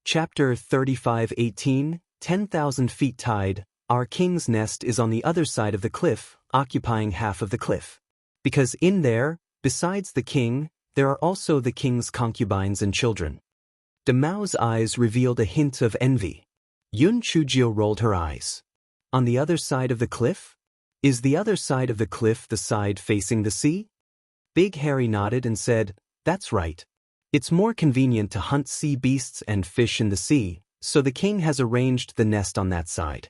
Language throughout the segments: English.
Chapter 35:18, 10,000 feet tide. Our king's nest is on the other side of the cliff, occupying half of the cliff. Because in there, besides the king, there are also the king's concubines and children. De Mao's eyes revealed a hint of envy. Yun Chujio rolled her eyes. On the other side of the cliff? Is the other side of the cliff the side facing the sea? Big Harry nodded and said, "That's right. It's more convenient to hunt sea beasts and fish in the sea, so the king has arranged the nest on that side."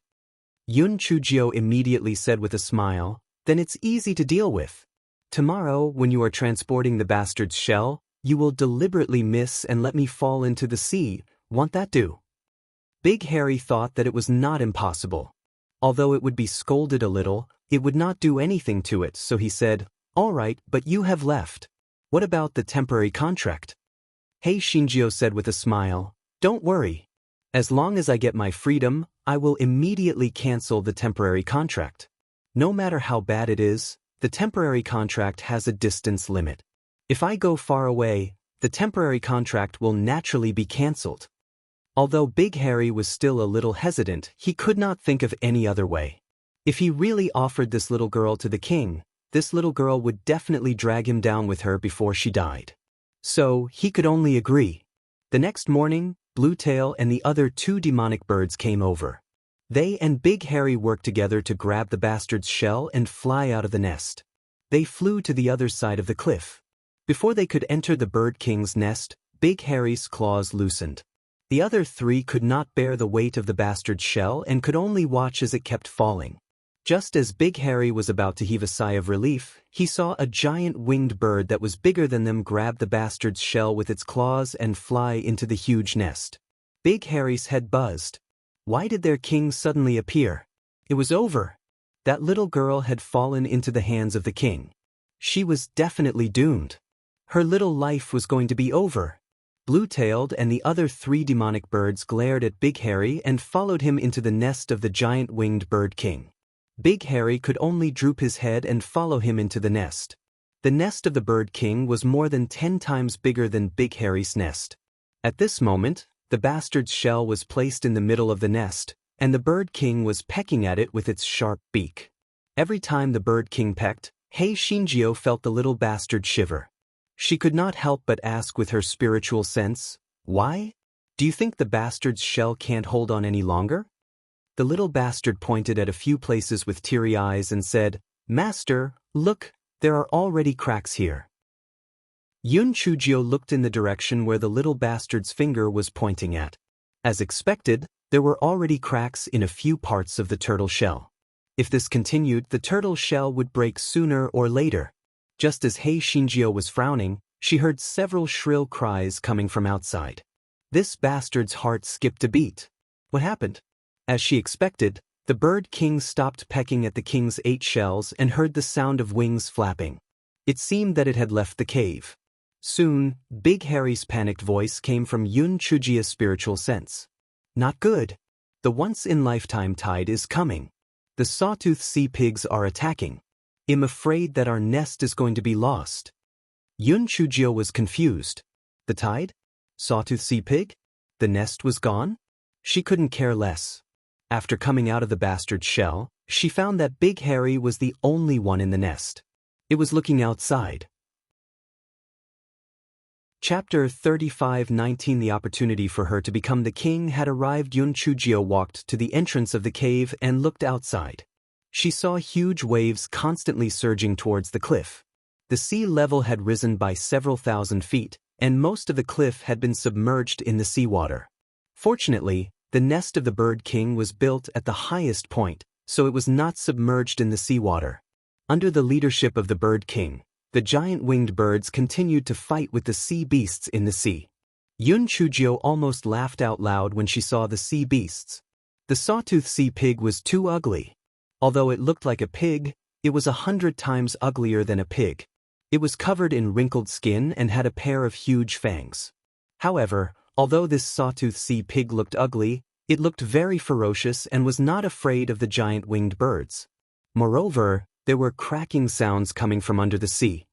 Yun Chujio immediately said with a smile, "Then it's easy to deal with. Tomorrow, when you are transporting the bastard's shell, you will deliberately miss and let me fall into the sea. Won't that do?" Big Harry thought that it was not impossible. Although it would be scolded a little, it would not do anything to it, so he said, "All right, but you have left. What about the temporary contract?" Hei Shinjio said with a smile, "Don't worry. As long as I get my freedom, I will immediately cancel the temporary contract. No matter how bad it is, the temporary contract has a distance limit. If I go far away, the temporary contract will naturally be cancelled." Although Big Harry was still a little hesitant, he could not think of any other way. If he really offered this little girl to the king, this little girl would definitely drag him down with her before she died. So, he could only agree. The next morning, Bluetail and the other two demonic birds came over. They and Big Harry worked together to grab the bastard's shell and fly out of the nest. They flew to the other side of the cliff. Before they could enter the Bird King's nest, Big Harry's claws loosened. The other three could not bear the weight of the bastard's shell and could only watch as it kept falling. Just as Big Harry was about to heave a sigh of relief, he saw a giant winged bird that was bigger than them grab the bastard's shell with its claws and fly into the huge nest. Big Harry's head buzzed. Why did their king suddenly appear? It was over. That little girl had fallen into the hands of the king. She was definitely doomed. Her little life was going to be over. Blue-tailed and the other three demonic birds glared at Big Harry and followed him into the nest of the giant winged bird king. Big Harry could only droop his head and follow him into the nest. The nest of the Bird King was more than 10 times bigger than Big Harry's nest. At this moment, the bastard's shell was placed in the middle of the nest, and the Bird King was pecking at it with its sharp beak. Every time the Bird King pecked, Hei Shinjio felt the little bastard shiver. She could not help but ask with her spiritual sense, "Why? Do you think the bastard's shell can't hold on any longer?" The little bastard pointed at a few places with teary eyes and said, "Master, look, there are already cracks here." Yun Chujio looked in the direction where the little bastard's finger was pointing at. As expected, there were already cracks in a few parts of the turtle shell. If this continued, the turtle shell would break sooner or later. Just as Hei Shinjio was frowning, she heard several shrill cries coming from outside. This bastard's heart skipped a beat. What happened? As she expected, the Bird King stopped pecking at the king's 8 shells and heard the sound of wings flapping. It seemed that it had left the cave. Soon, Big Harry's panicked voice came from Yun Chujio's spiritual sense. "Not good. The once-in-lifetime tide is coming. The sawtooth sea pigs are attacking. I'm afraid that our nest is going to be lost." Yun Chujio was confused. The tide? Sawtooth sea pig? The nest was gone? She couldn't care less. After coming out of the bastard's shell, she found that Big Harry was the only one in the nest. It was looking outside. Chapter 35:19. The opportunity for her to become the king had arrived. Yun Chujio walked to the entrance of the cave and looked outside. She saw huge waves constantly surging towards the cliff. The sea level had risen by several thousand feet, and most of the cliff had been submerged in the seawater. Fortunately, the nest of the Bird King was built at the highest point, so it was not submerged in the seawater. Under the leadership of the Bird King, the giant winged birds continued to fight with the sea beasts in the sea. Yun Chujio almost laughed out loud when she saw the sea beasts. The sawtooth sea pig was too ugly. Although it looked like a pig, it was 100 times uglier than a pig. It was covered in wrinkled skin and had a pair of huge fangs. However, although this sawtooth sea pig looked ugly, it looked very ferocious and was not afraid of the giant winged birds. Moreover, there were cracking sounds coming from under the sea.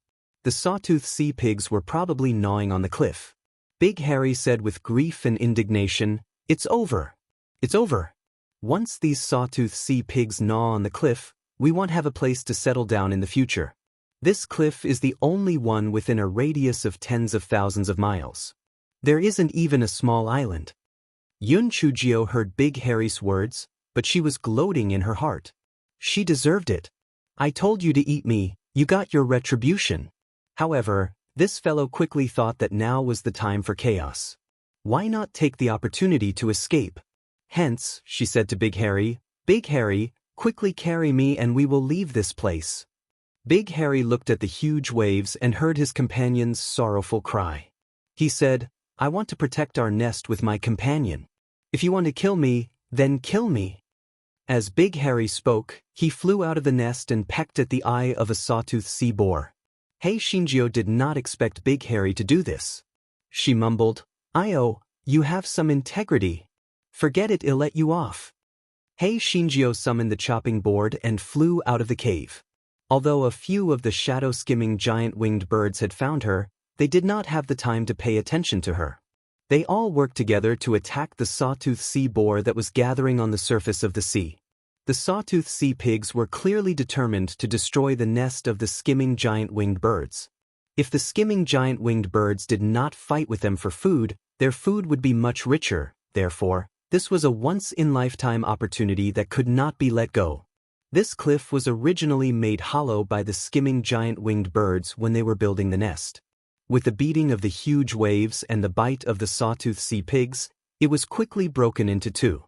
The sawtooth sea pigs were probably gnawing on the cliff. Big Harry said with grief and indignation, "It's over. It's over. Once these sawtooth sea pigs gnaw on the cliff, we won't have a place to settle down in the future. This cliff is the only one within a radius of tens of thousands of miles. There isn't even a small island." Yun Chujio heard Big Harry's words, but she was gloating in her heart. She deserved it. "I told you to eat me, you got your retribution." However, this fellow quickly thought that now was the time for chaos. Why not take the opportunity to escape? Hence, she said to Big Harry, "Big Harry, quickly carry me and we will leave this place." Big Harry looked at the huge waves and heard his companion's sorrowful cry. He said, "I want to protect our nest with my companion. If you want to kill me, then kill me." As Big Harry spoke, he flew out of the nest and pecked at the eye of a sawtooth sea boar. Hei Shinjio did not expect Big Harry to do this. She mumbled, "Io, you have some integrity. Forget it, I'll let you off." Hei Shinjio summoned the chopping board and flew out of the cave. Although a few of the shadow-skimming giant-winged birds had found her, they did not have the time to pay attention to her. They all worked together to attack the sawtooth sea boar that was gathering on the surface of the sea. The sawtooth sea pigs were clearly determined to destroy the nest of the skimming giant-winged birds. If the skimming giant-winged birds did not fight with them for food, their food would be much richer. Therefore, this was a once-in-lifetime opportunity that could not be let go. This cliff was originally made hollow by the skimming giant-winged birds when they were building the nest. With the beating of the huge waves and the bite of the sawtooth sea pigs, it was quickly broken into two.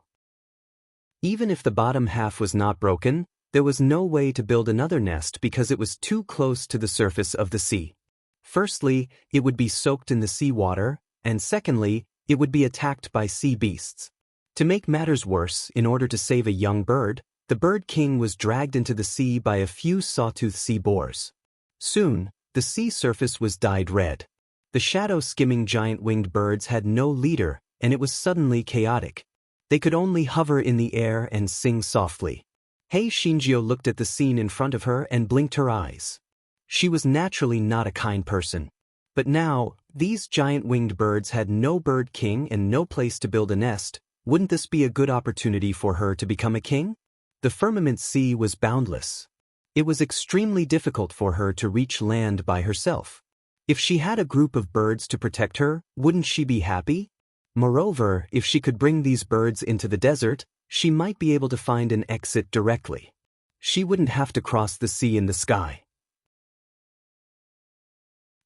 Even if the bottom half was not broken, there was no way to build another nest because it was too close to the surface of the sea. Firstly, it would be soaked in the sea water, and secondly, it would be attacked by sea beasts. To make matters worse, in order to save a young bird, the bird king was dragged into the sea by a few sawtooth sea boars. Soon, the sea surface was dyed red. The shadow-skimming giant-winged birds had no leader, and it was suddenly chaotic. They could only hover in the air and sing softly. Hei Shinjio looked at the scene in front of her and blinked her eyes. She was naturally not a kind person. But now, these giant-winged birds had no bird king and no place to build a nest. Wouldn't this be a good opportunity for her to become a king? The firmament sea was boundless. It was extremely difficult for her to reach land by herself. If she had a group of birds to protect her, wouldn't she be happy? Moreover, if she could bring these birds into the desert, she might be able to find an exit directly. She wouldn't have to cross the sea in the sky.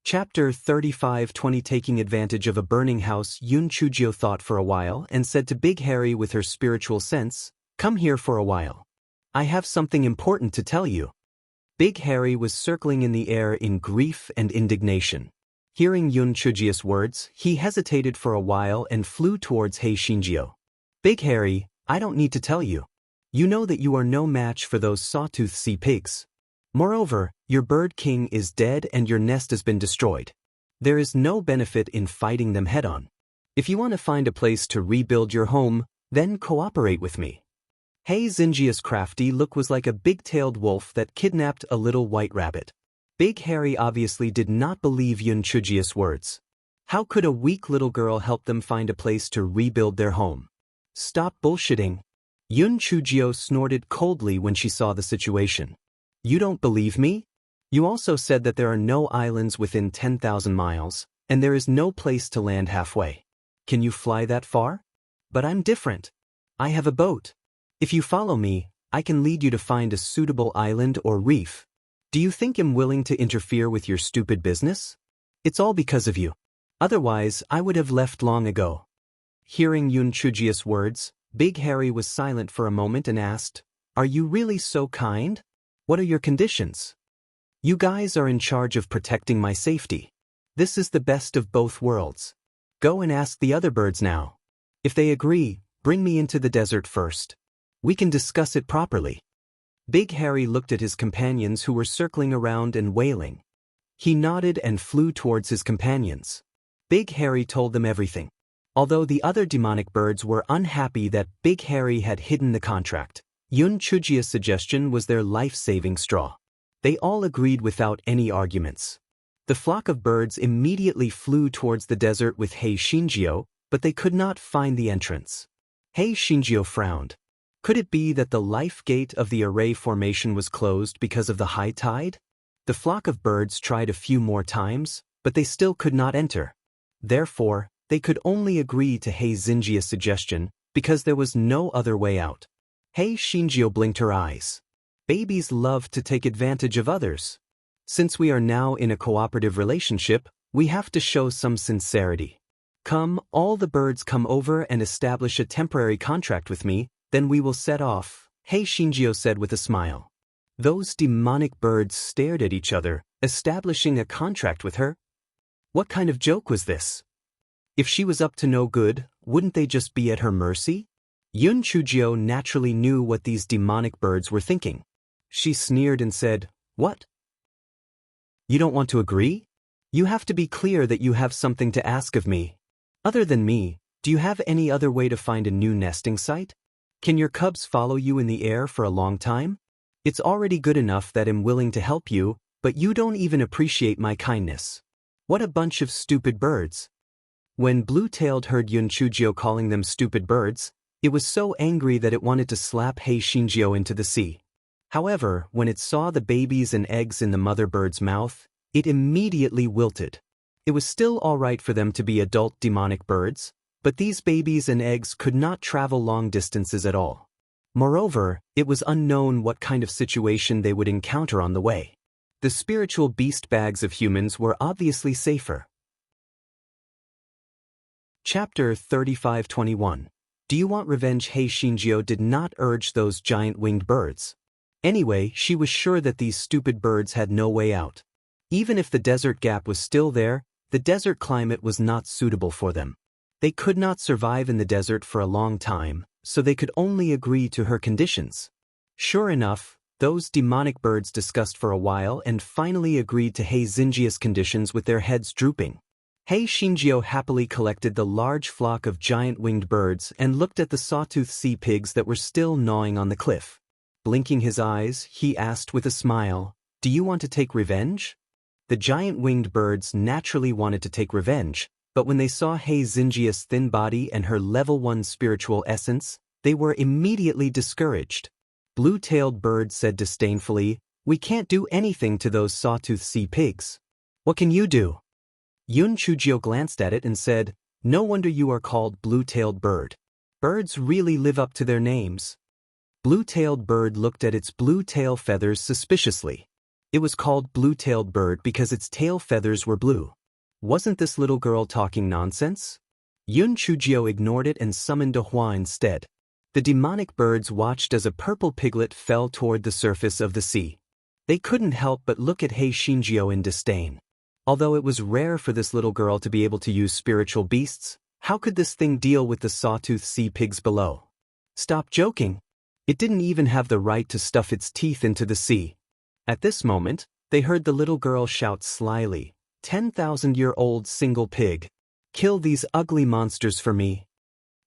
Chapter 35:20 Taking advantage of a burning house. Yun Chujio thought for a while and said to Big Harry with her spiritual sense, "Come here for a while. I have something important to tell you." Big Harry was circling in the air in grief and indignation. Hearing Yun Chujio's words, he hesitated for a while and flew towards Hei Shinjio. "Big Harry, I don't need to tell you. You know that you are no match for those sawtooth sea pigs. Moreover, your bird king is dead and your nest has been destroyed. There is no benefit in fighting them head-on. If you want to find a place to rebuild your home, then cooperate with me." Hei Xinjia's crafty look was like a big-tailed wolf that kidnapped a little white rabbit. Big Harry obviously did not believe Yun Chujio's words. How could a weak little girl help them find a place to rebuild their home? "Stop bullshitting." Yun Chujio snorted coldly when she saw the situation. "You don't believe me? You also said that there are no islands within 10,000 miles, and there is no place to land halfway. Can you fly that far? But I'm different. I have a boat. If you follow me, I can lead you to find a suitable island or reef. Do you think I'm willing to interfere with your stupid business? It's all because of you. Otherwise, I would have left long ago." Hearing Yun Chujio's words, Big Harry was silent for a moment and asked, "Are you really so kind? What are your conditions? You guys are in charge of protecting my safety. This is the best of both worlds. Go and ask the other birds now. If they agree, bring me into the desert first. We can discuss it properly." Big Harry looked at his companions who were circling around and wailing. He nodded and flew towards his companions. Big Harry told them everything. Although the other demonic birds were unhappy that Big Harry had hidden the contract, Yun Chujio's suggestion was their life-saving straw. They all agreed without any arguments. The flock of birds immediately flew towards the desert with Hei Shinjio, but they could not find the entrance. Hei Shinjio frowned. Could it be that the life gate of the array formation was closed because of the high tide? The flock of birds tried a few more times, but they still could not enter. Therefore, they could only agree to Hei Xinjia's suggestion because there was no other way out. Hei Shinjio blinked her eyes. Babies love to take advantage of others. Since we are now in a cooperative relationship, we have to show some sincerity. Come, all the birds come over and establish a temporary contract with me, then we will set off, Hei Shinjio said with a smile. Those demonic birds stared at each other, establishing a contract with her? What kind of joke was this? If she was up to no good, wouldn't they just be at her mercy? Yun Chujio naturally knew what these demonic birds were thinking. She sneered and said, "What? You don't want to agree? You have to be clear that you have something to ask of me. Other than me, do you have any other way to find a new nesting site? Can your cubs follow you in the air for a long time? It's already good enough that I'm willing to help you, but you don't even appreciate my kindness. What a bunch of stupid birds." When Blue-tailed heard Yun Chujio calling them stupid birds, it was so angry that it wanted to slap Hei Shinjio into the sea. However, when it saw the babies and eggs in the mother bird's mouth, it immediately wilted. It was still all right for them to be adult demonic birds, but these babies and eggs could not travel long distances at all. Moreover, it was unknown what kind of situation they would encounter on the way. The spiritual beast bags of humans were obviously safer. Chapter 35:21. Do you want revenge? Hei Shinjio did not urge those giant winged birds. Anyway, she was sure that these stupid birds had no way out. Even if the desert gap was still there, the desert climate was not suitable for them. They could not survive in the desert for a long time, so they could only agree to her conditions. Sure enough, those demonic birds discussed for a while and finally agreed to Hei Xinjia's conditions with their heads drooping. Hei Shinjio happily collected the large flock of giant winged birds and looked at the sawtooth sea pigs that were still gnawing on the cliff. Blinking his eyes, he asked with a smile, "Do you want to take revenge?" The giant winged birds naturally wanted to take revenge, but when they saw Hei Xinjia's thin body and her level 1 spiritual essence, they were immediately discouraged. Blue-tailed bird said disdainfully, "We can't do anything to those sawtooth sea pigs. What can you do?" Yun Chujio glanced at it and said, "No wonder you are called blue-tailed bird. Birds really live up to their names." Blue-tailed bird looked at its blue tail feathers suspiciously. It was called blue-tailed bird because its tail feathers were blue. Wasn't this little girl talking nonsense? Yun Chujio ignored it and summoned a hua instead. The demonic birds watched as a purple piglet fell toward the surface of the sea. They couldn't help but look at Hei Shinjio in disdain. Although it was rare for this little girl to be able to use spiritual beasts, how could this thing deal with the sawtooth sea pigs below? Stop joking. It didn't even have the right to stuff its teeth into the sea. At this moment, they heard the little girl shout slyly, 10,000-year-old single pig. Kill these ugly monsters for me."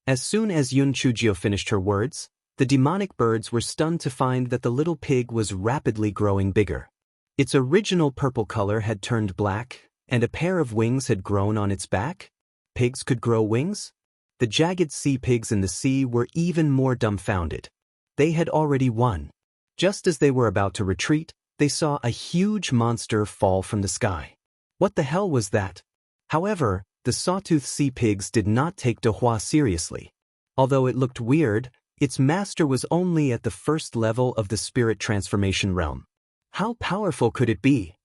As soon as Yun Chujio finished her words, the demonic birds were stunned to find that the little pig was rapidly growing bigger. Its original purple color had turned black, and a pair of wings had grown on its back. Pigs could grow wings? The jagged sea pigs in the sea were even more dumbfounded. They had already won. Just as they were about to retreat, they saw a huge monster fall from the sky. What the hell was that? However, the sawtooth sea pigs did not take Dehua seriously. Although it looked weird, its master was only at the first level of the spirit transformation realm. How powerful could it be?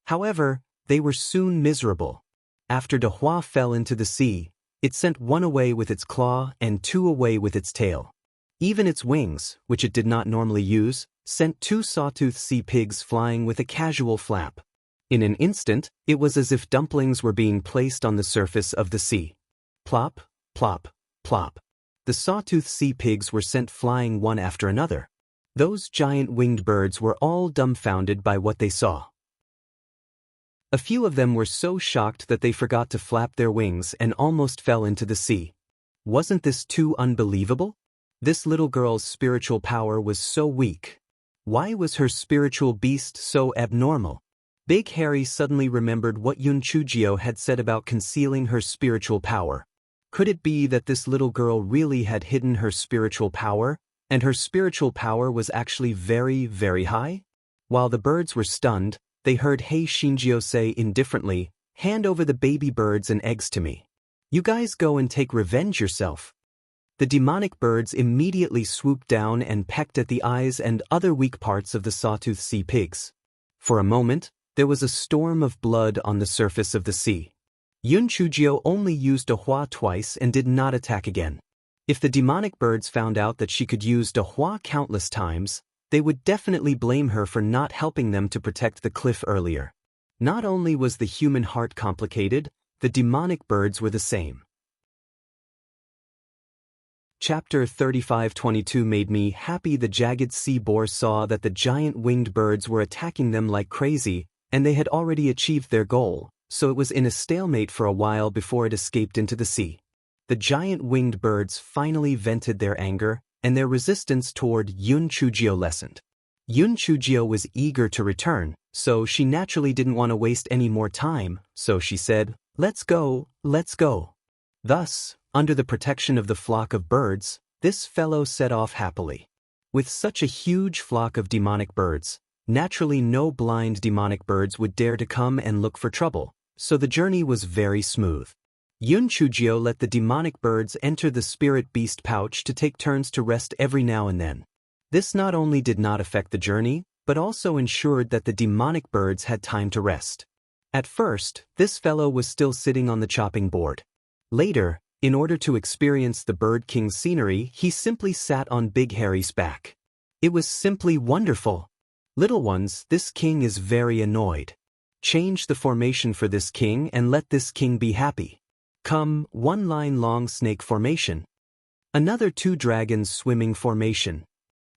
However, they were soon miserable. After Dehua fell into the sea, it sent one away with its claw and two away with its tail. Even its wings, which it did not normally use, sent two sawtooth sea pigs flying with a casual flap. In an instant, it was as if dumplings were being placed on the surface of the sea. Plop, plop, plop. The sawtooth sea pigs were sent flying one after another. Those giant winged birds were all dumbfounded by what they saw. A few of them were so shocked that they forgot to flap their wings and almost fell into the sea. Wasn't this too unbelievable? This little girl's spiritual power was so weak. Why was her spiritual beast so abnormal? Big Harry suddenly remembered what Yun Chujio had said about concealing her spiritual power. Could it be that this little girl really had hidden her spiritual power, and her spiritual power was actually very, very high? While the birds were stunned, they heard Hei Shinjio say indifferently, "Hand over the baby birds and eggs to me. You guys go and take revenge yourself." The demonic birds immediately swooped down and pecked at the eyes and other weak parts of the sawtooth sea pigs. For a moment, there was a storm of blood on the surface of the sea. Yun Chujio only used a hua twice and did not attack again. If the demonic birds found out that she could use a hua countless times, they would definitely blame her for not helping them to protect the cliff earlier. Not only was the human heart complicated, the demonic birds were the same. Chapter 35:22 made me happy. The jagged sea boar saw that the giant winged birds were attacking them like crazy, and they had already achieved their goal, so it was in a stalemate for a while before it escaped into the sea. The giant winged birds finally vented their anger, and their resistance toward Yun Chujio lessened. Yun Chujio was eager to return, so she naturally didn't want to waste any more time, so she said, "Let's go, let's go." Thus, under the protection of the flock of birds, this fellow set off happily. With such a huge flock of demonic birds, naturally no blind demonic birds would dare to come and look for trouble, so the journey was very smooth. Yun Chujio let the demonic birds enter the spirit beast pouch to take turns to rest every now and then. This not only did not affect the journey, but also ensured that the demonic birds had time to rest. At first, this fellow was still sitting on the chopping board. Later, in order to experience the Bird King's scenery, he simply sat on Big Harry's back. It was simply wonderful. Little ones, this king is very annoyed. Change the formation for this king and let this king be happy. Come, one line long snake formation. Another two dragons swimming formation.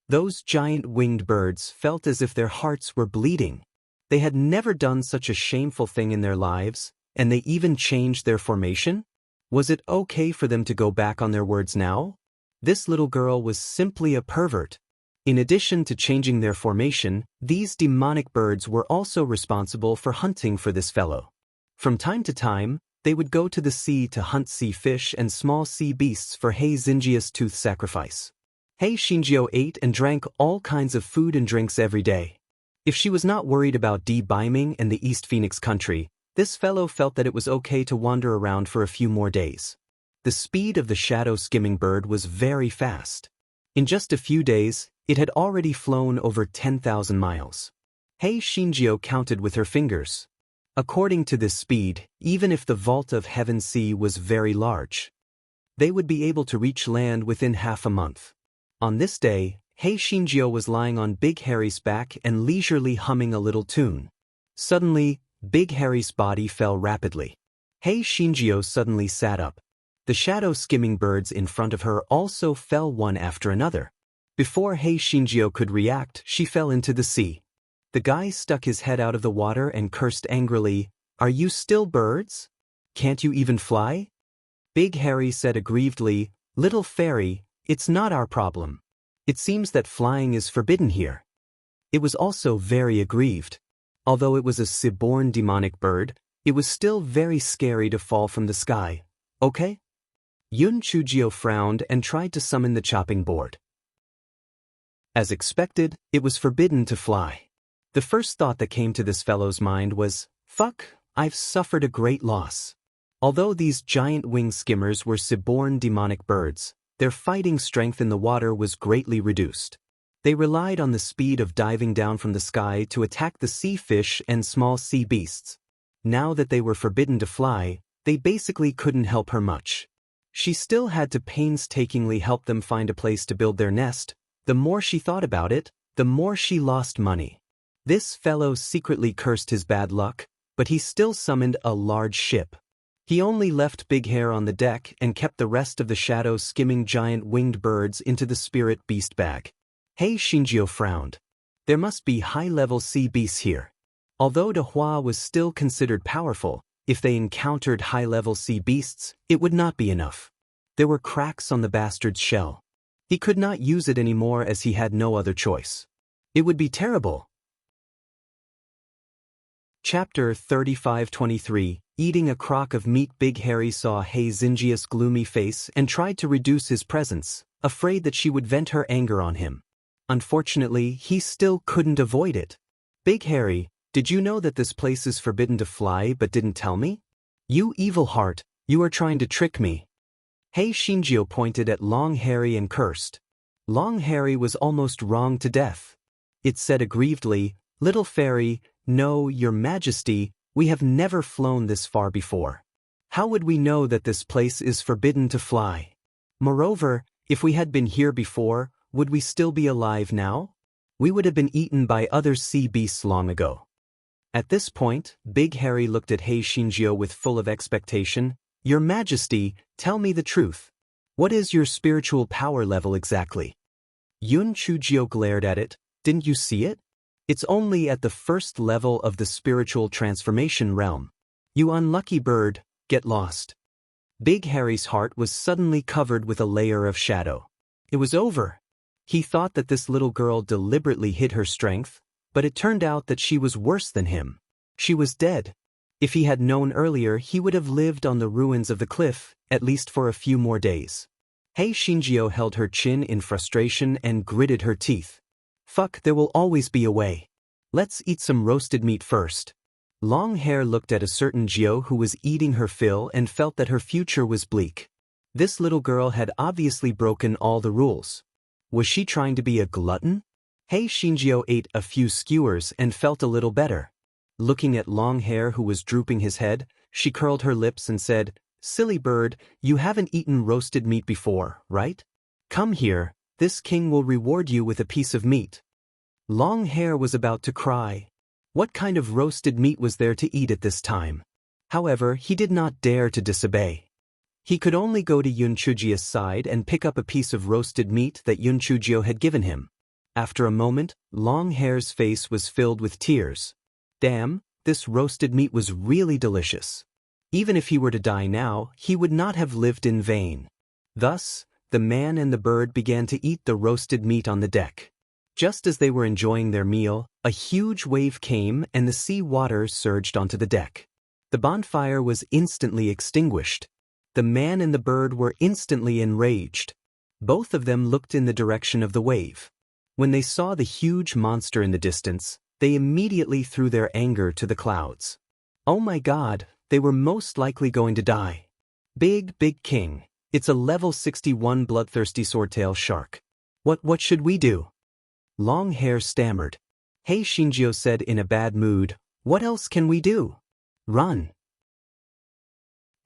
Those giant winged birds felt as if their hearts were bleeding. They had never done such a shameful thing in their lives, and they even changed their formation? Was it okay for them to go back on their words now? This little girl was simply a pervert. In addition to changing their formation, these demonic birds were also responsible for hunting for this fellow. From time to time, they would go to the sea to hunt sea fish and small sea beasts for Hei Xinjia's tooth sacrifice. Hei Shinjio ate and drank all kinds of food and drinks every day. If she was not worried about debeiming and the East Phoenix country, this fellow felt that it was okay to wander around for a few more days. The speed of the shadow skimming bird was very fast. In just a few days, it had already flown over 10,000 miles. Hei Shinjio counted with her fingers. According to this speed, even if the vault of Heaven Sea was very large, they would be able to reach land within half a month. On this day, Hei Shinjio was lying on Big Harry's back and leisurely humming a little tune. Suddenly, Big Harry's body fell rapidly. Hei Shinjio suddenly sat up. The shadow skimming birds in front of her also fell one after another. Before Hei Shinjio could react, she fell into the sea. The guy stuck his head out of the water and cursed angrily, "Are you still birds? Can't you even fly?" Big Harry said aggrievedly, "Little fairy, it's not our problem. It seems that flying is forbidden here." It was also very aggrieved. Although it was a sea-born demonic bird, it was still very scary to fall from the sky. "Okay?" Yun Chujio frowned and tried to summon the chopping board. As expected, it was forbidden to fly. The first thought that came to this fellow's mind was, "Fuck, I've suffered a great loss." Although these giant wing skimmers were sea-born demonic birds, their fighting strength in the water was greatly reduced. They relied on the speed of diving down from the sky to attack the sea fish and small sea beasts. Now that they were forbidden to fly, they basically couldn't help her much. She still had to painstakingly help them find a place to build their nest. The more she thought about it, the more she lost money. This fellow secretly cursed his bad luck, but he still summoned a large ship. He only left Big Hair on the deck and kept the rest of the shadow skimming giant winged birds into the spirit beast bag. Hei Shinjio frowned. There must be high-level sea beasts here. Although De Hua was still considered powerful, if they encountered high-level sea beasts, it would not be enough. There were cracks on the bastard's shell. He could not use it anymore as he had no other choice. It would be terrible. Chapter 35-23. Eating a crock of meat. Big Harry saw Mischievous' gloomy face and tried to reduce his presence, afraid that she would vent her anger on him. Unfortunately, he still couldn't avoid it. Big Harry, did you know that this place is forbidden to fly but didn't tell me? You evil heart, you are trying to trick me. Mischievous pointed at Long Harry and cursed. Long Harry was almost wronged to death. It said aggrievedly, "Little fairy, no, your majesty, we have never flown this far before. How would we know that this place is forbidden to fly? Moreover, if we had been here before, would we still be alive now? We would have been eaten by other sea beasts long ago." At this point, Big Harry looked at Mischievous with full of expectation. "Your majesty, tell me the truth. What is your spiritual power level exactly?" Mischievous glared at it. "Didn't you see it? It's only at the first level of the spiritual transformation realm. You unlucky bird, get lost." Big Harry's heart was suddenly covered with a layer of shadow. It was over. He thought that this little girl deliberately hid her strength, but it turned out that she was worse than him. She was dead. If he had known earlier, he would have lived on the ruins of the cliff, at least for a few more days. Mischievous held her chin in frustration and gritted her teeth. "Fuck, there will always be a way. Let's eat some roasted meat first." Long Hair looked at a certain Geo who was eating her fill and felt that her future was bleak. This little girl had obviously broken all the rules. Was she trying to be a glutton? Mischievous ate a few skewers and felt a little better. Looking at Long Hair who was drooping his head, she curled her lips and said, "Silly bird, you haven't eaten roasted meat before, right? Come here, this king will reward you with a piece of meat." Long Hair was about to cry. What kind of roasted meat was there to eat at this time? However, he did not dare to disobey. He could only go to Mischievous' side and pick up a piece of roasted meat that Mischievous had given him. After a moment, Long Hair's face was filled with tears. Damn, this roasted meat was really delicious. Even if he were to die now, he would not have lived in vain. Thus, the man and the bird began to eat the roasted meat on the deck. Just as they were enjoying their meal, a huge wave came and the sea water surged onto the deck. The bonfire was instantly extinguished. The man and the bird were instantly enraged. Both of them looked in the direction of the wave. When they saw the huge monster in the distance, they immediately threw their anger to the clouds. Oh my God, they were most likely going to die. Big King, it's a level 61 bloodthirsty swordtail shark. What should we do?" Long Hair stammered. Mischievous said in a bad mood, "What else can we do? Run."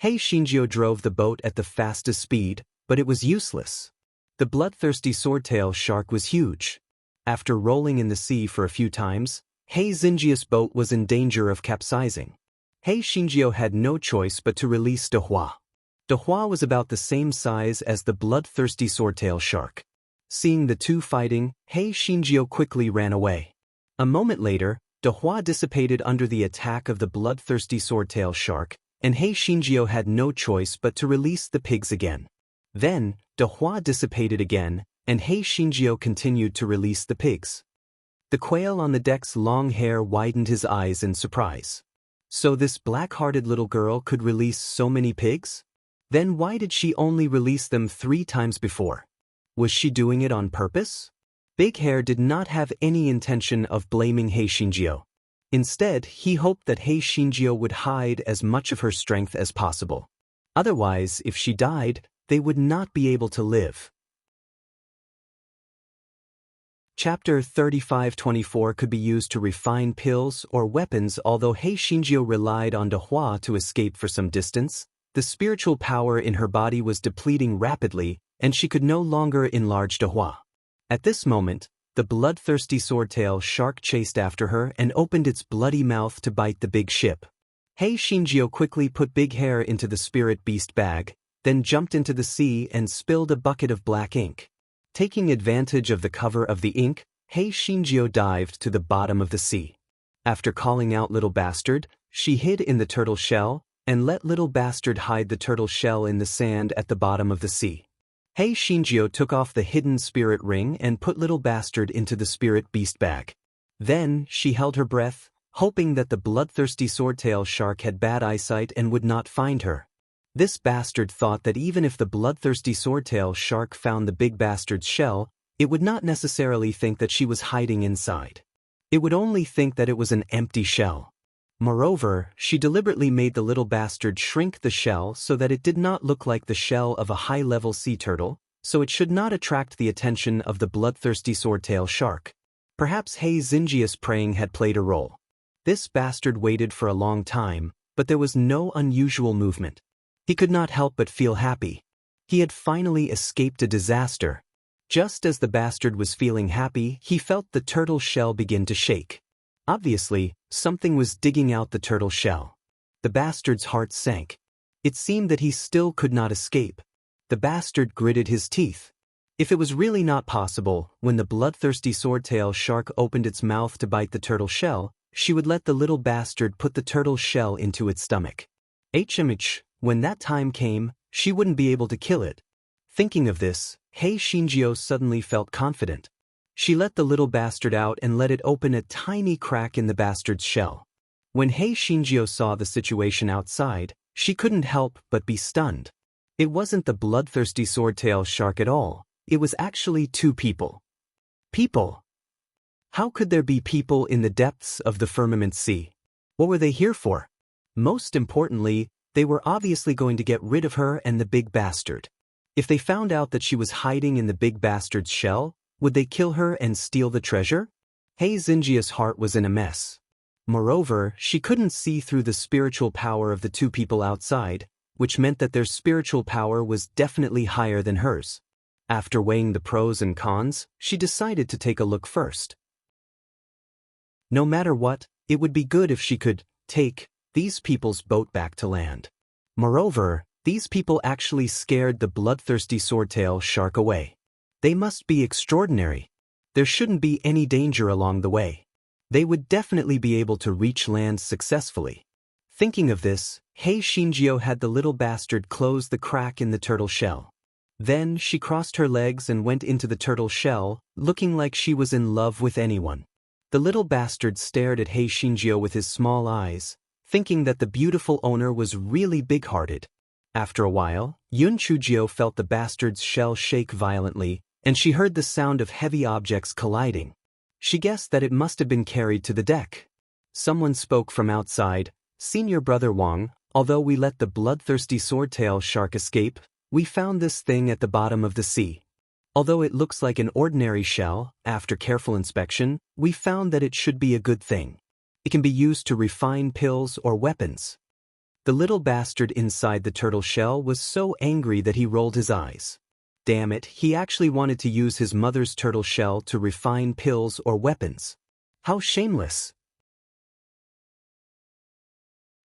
Mischievous drove the boat at the fastest speed, but it was useless. The bloodthirsty swordtail shark was huge. After rolling in the sea for a few times, Mischievous' boat was in danger of capsizing. Mischievous had no choice but to release Dehua. Dehua was about the same size as the bloodthirsty swordtail shark. Seeing the two fighting, Mischievous quickly ran away. A moment later, Dehua dissipated under the attack of the bloodthirsty swordtail shark, and Mischievous had no choice but to release the pigs again. Then, Dehua dissipated again, and Mischievous continued to release the pigs. The quail on the deck's Long Hair widened his eyes in surprise. So this black-hearted little girl could release so many pigs? Then why did she only release them 3 times before? Was she doing it on purpose? Big Hair did not have any intention of blaming Mischievous. Instead, he hoped that Mischievous would hide as much of her strength as possible. Otherwise, if she died, they would not be able to live. Chapter 35-24 could be used to refine pills or weapons. Although Mischievous relied on Dehua to escape for some distance, the spiritual power in her body was depleting rapidly, and she could no longer enlarge Dehua. At this moment, the bloodthirsty swordtail shark chased after her and opened its bloody mouth to bite the big ship. Mischievous quickly put Big Hair into the spirit beast bag, then jumped into the sea and spilled a bucket of black ink. Taking advantage of the cover of the ink, Mischievous dived to the bottom of the sea. After calling out "Little Bastard," she hid in the turtle shell, and let Little Bastard hide the turtle shell in the sand at the bottom of the sea. Mischievous took off the hidden spirit ring and put Little Bastard into the spirit beast bag. Then, she held her breath, hoping that the bloodthirsty swordtail shark had bad eyesight and would not find her. This bastard thought that even if the bloodthirsty swordtail shark found the big bastard's shell, it would not necessarily think that she was hiding inside. It would only think that it was an empty shell. Moreover, she deliberately made the little bastard shrink the shell so that it did not look like the shell of a high-level sea turtle, so it should not attract the attention of the bloodthirsty swordtail shark. Perhaps Mischievous praying had played a role. This bastard waited for a long time, but there was no unusual movement. He could not help but feel happy. He had finally escaped a disaster. Just as the bastard was feeling happy, he felt the turtle shell begin to shake. Obviously, something was digging out the turtle shell. The bastard's heart sank. It seemed that he still could not escape. The bastard gritted his teeth. If it was really not possible, when the bloodthirsty swordtail shark opened its mouth to bite the turtle shell, she would let the little bastard put the turtle shell into its stomach. When that time came, she wouldn't be able to kill it. Thinking of this, Mischievous suddenly felt confident. She let the little bastard out and let it open a tiny crack in the bastard's shell. When Mischievous saw the situation outside, she couldn't help but be stunned. It wasn't the bloodthirsty swordtail shark at all, it was actually two people. People! How could there be people in the depths of the firmament sea? What were they here for? Most importantly, they were obviously going to get rid of her and the big bastard. If they found out that she was hiding in the big bastard's shell, would they kill her and steal the treasure? Mischievous' heart was in a mess. Moreover, she couldn't see through the spiritual power of the two people outside, which meant that their spiritual power was definitely higher than hers. After weighing the pros and cons, she decided to take a look first. No matter what, it would be good if she could take these people's boat back to land. Moreover, these people actually scared the bloodthirsty swordtail shark away. They must be extraordinary. There shouldn't be any danger along the way. They would definitely be able to reach land successfully. Thinking of this, Mischievous had the little bastard close the crack in the turtle shell. Then she crossed her legs and went into the turtle shell, looking like she was in love with anyone. The little bastard stared at Mischievous with his small eyes, thinking that the beautiful owner was really big-hearted. After a while, Mischievous felt the bastard's shell shake violently, and she heard the sound of heavy objects colliding. She guessed that it must have been carried to the deck. Someone spoke from outside, "Senior Brother Wang, although we let the bloodthirsty swordtail shark escape, we found this thing at the bottom of the sea. Although it looks like an ordinary shell, after careful inspection, we found that it should be a good thing. It can be used to refine pills or weapons." The little bastard inside the turtle shell was so angry that he rolled his eyes. Damn it, he actually wanted to use his mother's turtle shell to refine pills or weapons. How shameless!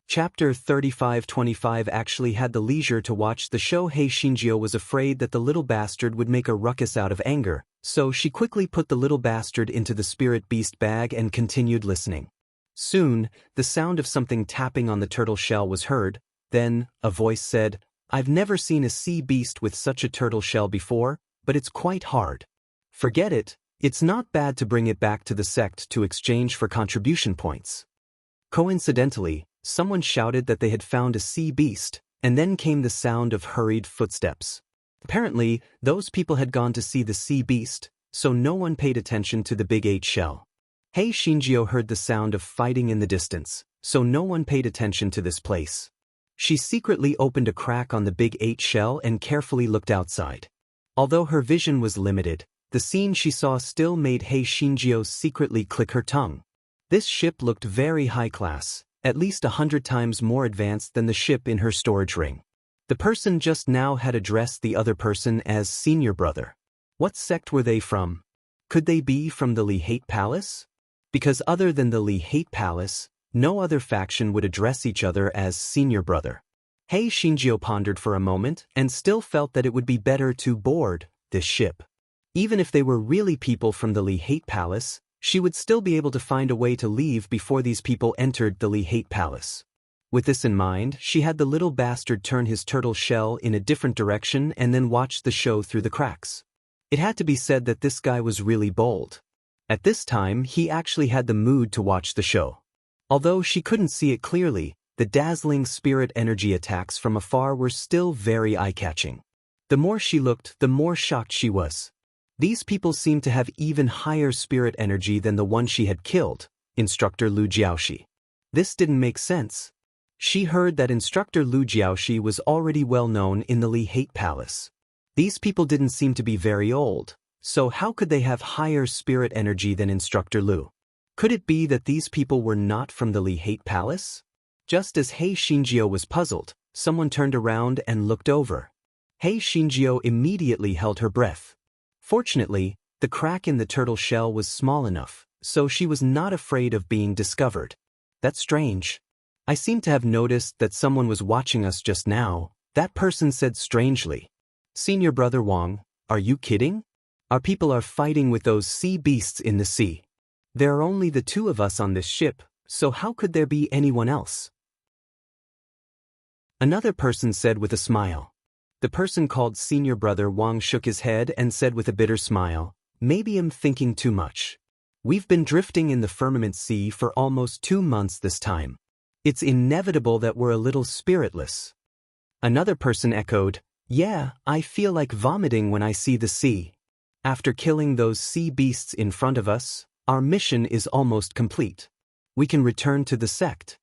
Chapter 35-25 actually had the leisure to watch the show. Mischievous was afraid that the little bastard would make a ruckus out of anger, so she quickly put the little bastard into the spirit beast bag and continued listening. Soon, the sound of something tapping on the turtle shell was heard. Then, a voice said, "I've never seen a sea beast with such a turtle shell before, but it's quite hard. Forget it, it's not bad to bring it back to the sect to exchange for contribution points." Coincidentally, someone shouted that they had found a sea beast, and then came the sound of hurried footsteps. Apparently, those people had gone to see the sea beast, so no one paid attention to the big 8 shell. Mischievous heard the sound of fighting in the distance, so no one paid attention to this place. She secretly opened a crack on the big 8 shell and carefully looked outside. Although her vision was limited, the scene she saw still made Mischievous secretly click her tongue. This ship looked very high class, at least 100 times more advanced than the ship in her storage ring. The person just now had addressed the other person as Senior Brother. What sect were they from? Could they be from the Lihate Palace? Because other than the Lihate Palace, no other faction would address each other as Senior Brother. Mischievous pondered for a moment and still felt that it would be better to board this ship. Even if they were really people from the Lihate Palace, she would still be able to find a way to leave before these people entered the Lihate Palace. With this in mind, she had the little bastard turn his turtle shell in a different direction and then watched the show through the cracks. It had to be said that this guy was really bold. At this time, he actually had the mood to watch the show. Although she couldn't see it clearly, the dazzling spirit energy attacks from afar were still very eye-catching. The more she looked, the more shocked she was. These people seemed to have even higher spirit energy than the one she had killed, Instructor Lu Jiaoxi. This didn't make sense. She heard that Instructor Lu Jiaoxi was already well known in the Li Hate Palace. These people didn't seem to be very old, so how could they have higher spirit energy than Instructor Lu? Could it be that these people were not from the Li Hate Palace? Just as He Xinjiao was puzzled, someone turned around and looked over. He Xinjiao immediately held her breath. Fortunately, the crack in the turtle shell was small enough, so she was not afraid of being discovered. That's strange. I seem to have noticed that someone was watching us just now, that person said strangely. Senior Brother Wang, are you kidding? Our people are fighting with those sea beasts in the sea. There are only the two of us on this ship, so how could there be anyone else? Another person said with a smile. The person called Senior Brother Wang shook his head and said with a bitter smile, maybe I'm thinking too much. We've been drifting in the firmament sea for almost 2 months this time. It's inevitable that we're a little spiritless. Another person echoed, yeah, I feel like vomiting when I see the sea. After killing those sea beasts in front of us, our mission is almost complete. We can return to the sect.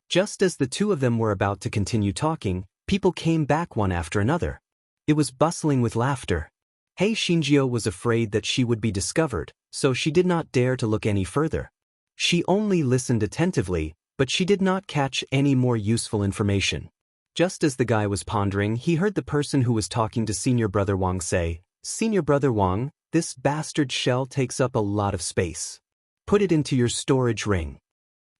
Just as the two of them were about to continue talking, people came back one after another. It was bustling with laughter. He Xinjiao was afraid that she would be discovered, so she did not dare to look any further. She only listened attentively, but she did not catch any more useful information. Just as the guy was pondering, he heard the person who was talking to Senior Brother Wang say, Senior Brother Wang, this bastard shell takes up a lot of space. Put it into your storage ring.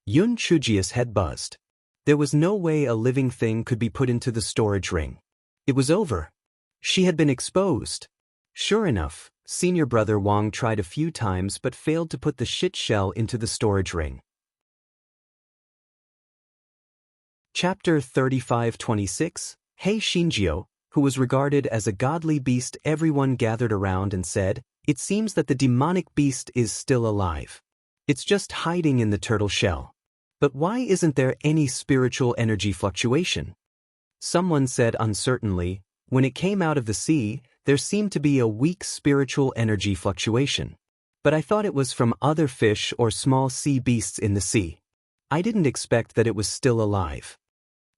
Yun Chujia's head buzzed. There was no way a living thing could be put into the storage ring. It was over. She had been exposed. Sure enough, Senior Brother Wang tried a few times but failed to put the shit shell into the storage ring. Chapter 35-26, He Xinjiao, who was regarded as a godly beast. Everyone gathered around and said, it seems that the demonic beast is still alive. It's just hiding in the turtle shell. But why isn't there any spiritual energy fluctuation? Someone said uncertainly, when it came out of the sea, there seemed to be a weak spiritual energy fluctuation. But I thought it was from other fish or small sea beasts in the sea. I didn't expect that it was still alive.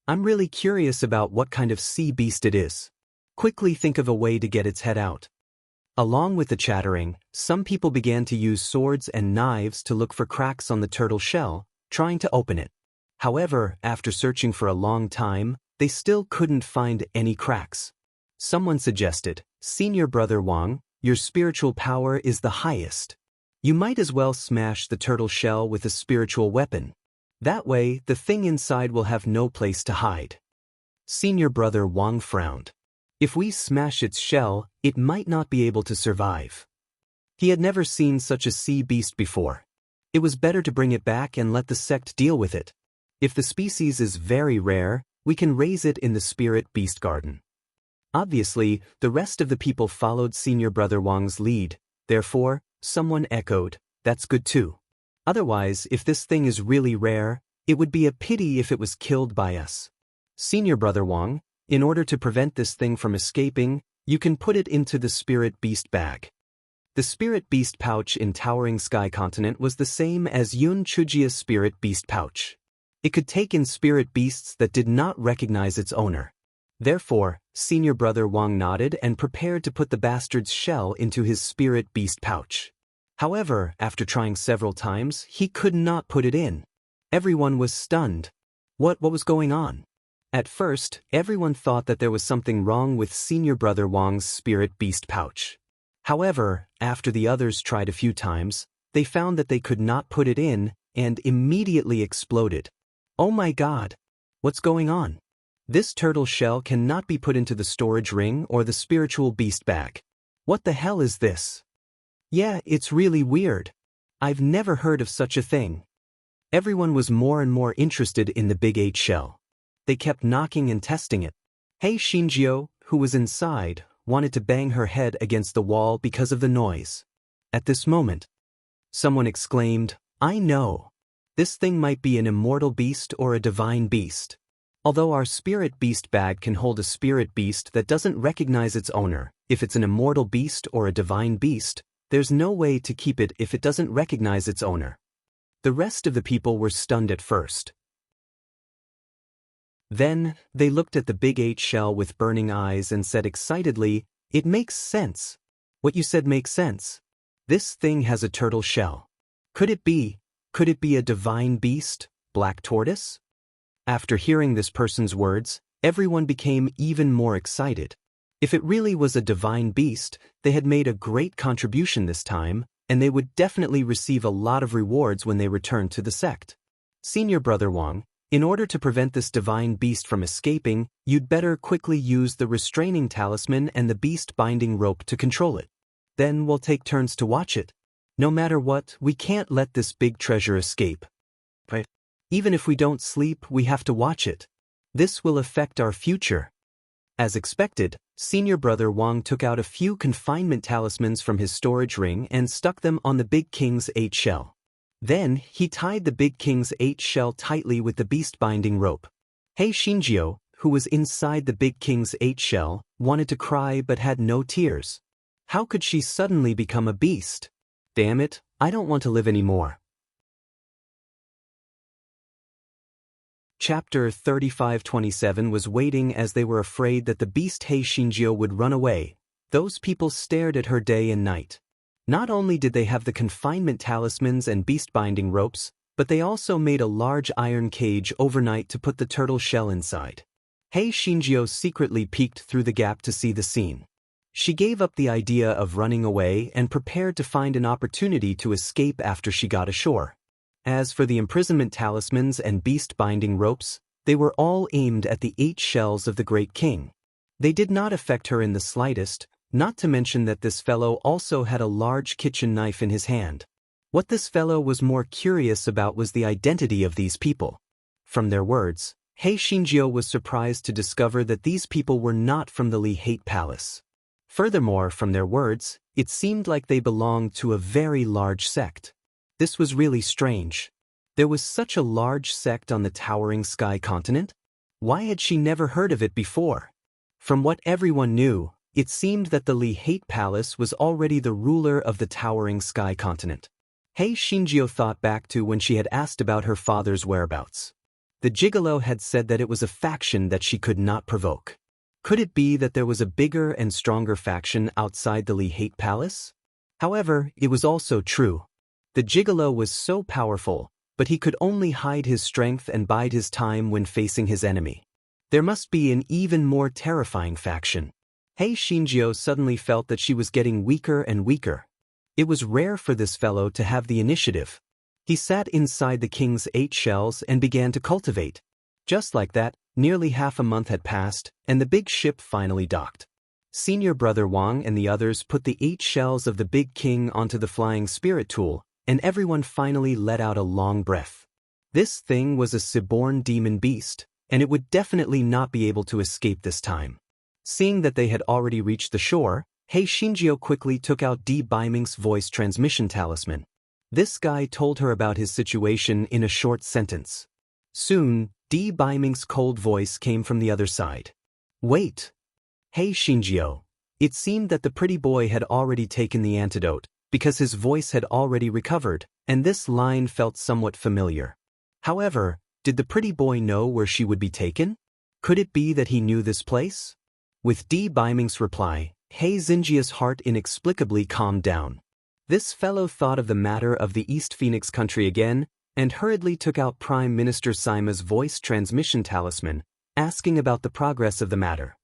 I'm really curious about what kind of sea beast it is. Quickly think of a way to get its head out. Along with the chattering, some people began to use swords and knives to look for cracks on the turtle shell, trying to open it. However, after searching for a long time, they still couldn't find any cracks. Someone suggested, Senior Brother Wang, your spiritual power is the highest. You might as well smash the turtle shell with a spiritual weapon. That way, the thing inside will have no place to hide. Senior Brother Wang frowned. If we smash its shell, it might not be able to survive. He had never seen such a sea beast before. It was better to bring it back and let the sect deal with it. If the species is very rare, we can raise it in the spirit beast garden. Obviously, the rest of the people followed Senior Brother Wang's lead. Therefore, someone echoed, that's good too. Otherwise, if this thing is really rare, it would be a pity if it was killed by us. Senior Brother Wang, in order to prevent this thing from escaping, you can put it into the spirit beast bag. The spirit beast pouch in Towering Sky Continent was the same as Yun Chujia's spirit beast pouch. It could take in spirit beasts that did not recognize its owner. Therefore, Senior Brother Wang nodded and prepared to put the bastard's shell into his spirit beast pouch. However, after trying several times, he could not put it in. Everyone was stunned. What was going on? At first, everyone thought that there was something wrong with Senior Brother Wang's spirit beast pouch. However, after the others tried a few times, they found that they could not put it in and immediately exploded. Oh my God! What's going on? This turtle shell cannot be put into the storage ring or the spiritual beast bag. What the hell is this? Yeah, it's really weird. I've never heard of such a thing. Everyone was more and more interested in the Big 8 shell. They kept knocking and testing it. He Xinjiao, who was inside, wanted to bang her head against the wall because of the noise. At this moment, someone exclaimed, I know. This thing might be an immortal beast or a divine beast. Although our spirit beast bag can hold a spirit beast that doesn't recognize its owner, if it's an immortal beast or a divine beast, there's no way to keep it if it doesn't recognize its owner. The rest of the people were stunned at first. Then, they looked at the big 8 shell with burning eyes and said excitedly, "It makes sense. What you said makes sense. This thing has a turtle shell. Could it be a divine beast, black tortoise?" After hearing this person's words, everyone became even more excited. If it really was a divine beast, they had made a great contribution this time, and they would definitely receive a lot of rewards when they returned to the sect. Senior Brother Wang, in order to prevent this divine beast from escaping, you'd better quickly use the restraining talisman and the beast binding rope to control it. Then we'll take turns to watch it. No matter what, we can't let this big treasure escape. Right? Even if we don't sleep, we have to watch it. This will affect our future. As expected, Senior Brother Wang took out a few confinement talismans from his storage ring and stuck them on the Big King's 8 shell. Then, he tied the Big King's 8 shell tightly with the beast binding rope. Hei Xinjiu, who was inside the Big King's 8 shell, wanted to cry but had no tears. How could she suddenly become a beast? Damn it, I don't want to live anymore. Chapter 3527 was waiting as they were afraid that the beast Hei Xinjiu would run away. Those people stared at her day and night. Not only did they have the confinement talismans and beast-binding ropes, but they also made a large iron cage overnight to put the turtle shell inside. Hei Xinjiu secretly peeked through the gap to see the scene. She gave up the idea of running away and prepared to find an opportunity to escape after she got ashore. As for the imprisonment talismans and beast-binding ropes, they were all aimed at the 8 shells of the Great King. They did not affect her in the slightest, not to mention that this fellow also had a large kitchen knife in his hand. What this fellow was more curious about was the identity of these people. From their words, Hei Xinjiu was surprised to discover that these people were not from the Li Hate Palace. Furthermore, from their words, it seemed like they belonged to a very large sect. This was really strange. There was such a large sect on the Towering Sky continent? Why had she never heard of it before? From what everyone knew, it seemed that the Li Hate Palace was already the ruler of the Towering Sky continent. Hei Xinjiu thought back to when she had asked about her father's whereabouts. The gigolo had said that it was a faction that she could not provoke. Could it be that there was a bigger and stronger faction outside the Li Hate Palace? However, it was also true. The gigolo was so powerful, but he could only hide his strength and bide his time when facing his enemy. There must be an even more terrifying faction. Hei Xinjiu suddenly felt that she was getting weaker and weaker. It was rare for this fellow to have the initiative. He sat inside the king's 8 shells and began to cultivate. Just like that, nearly half a month had passed, and the big ship finally docked. Senior Brother Wang and the others put the 8 shells of the Big King onto the flying spirit tool, and everyone finally let out a long breath. This thing was a Seaborn demon beast, and it would definitely not be able to escape this time. Seeing that they had already reached the shore, Hei Xinjiu quickly took out Di Baiming's voice transmission talisman. This guy told her about his situation in a short sentence. Soon, Di Baiming's cold voice came from the other side. Wait! Hei Xinjiu. It seemed that the pretty boy had already taken the antidote, because his voice had already recovered, and this line felt somewhat familiar. However, did the pretty boy know where she would be taken? Could it be that he knew this place? With Di Baiming's reply, Hei Xinjiu's heart inexplicably calmed down. This fellow thought of the matter of the East Phoenix country again, and hurriedly took out Prime Minister Sima's voice transmission talisman, asking about the progress of the matter.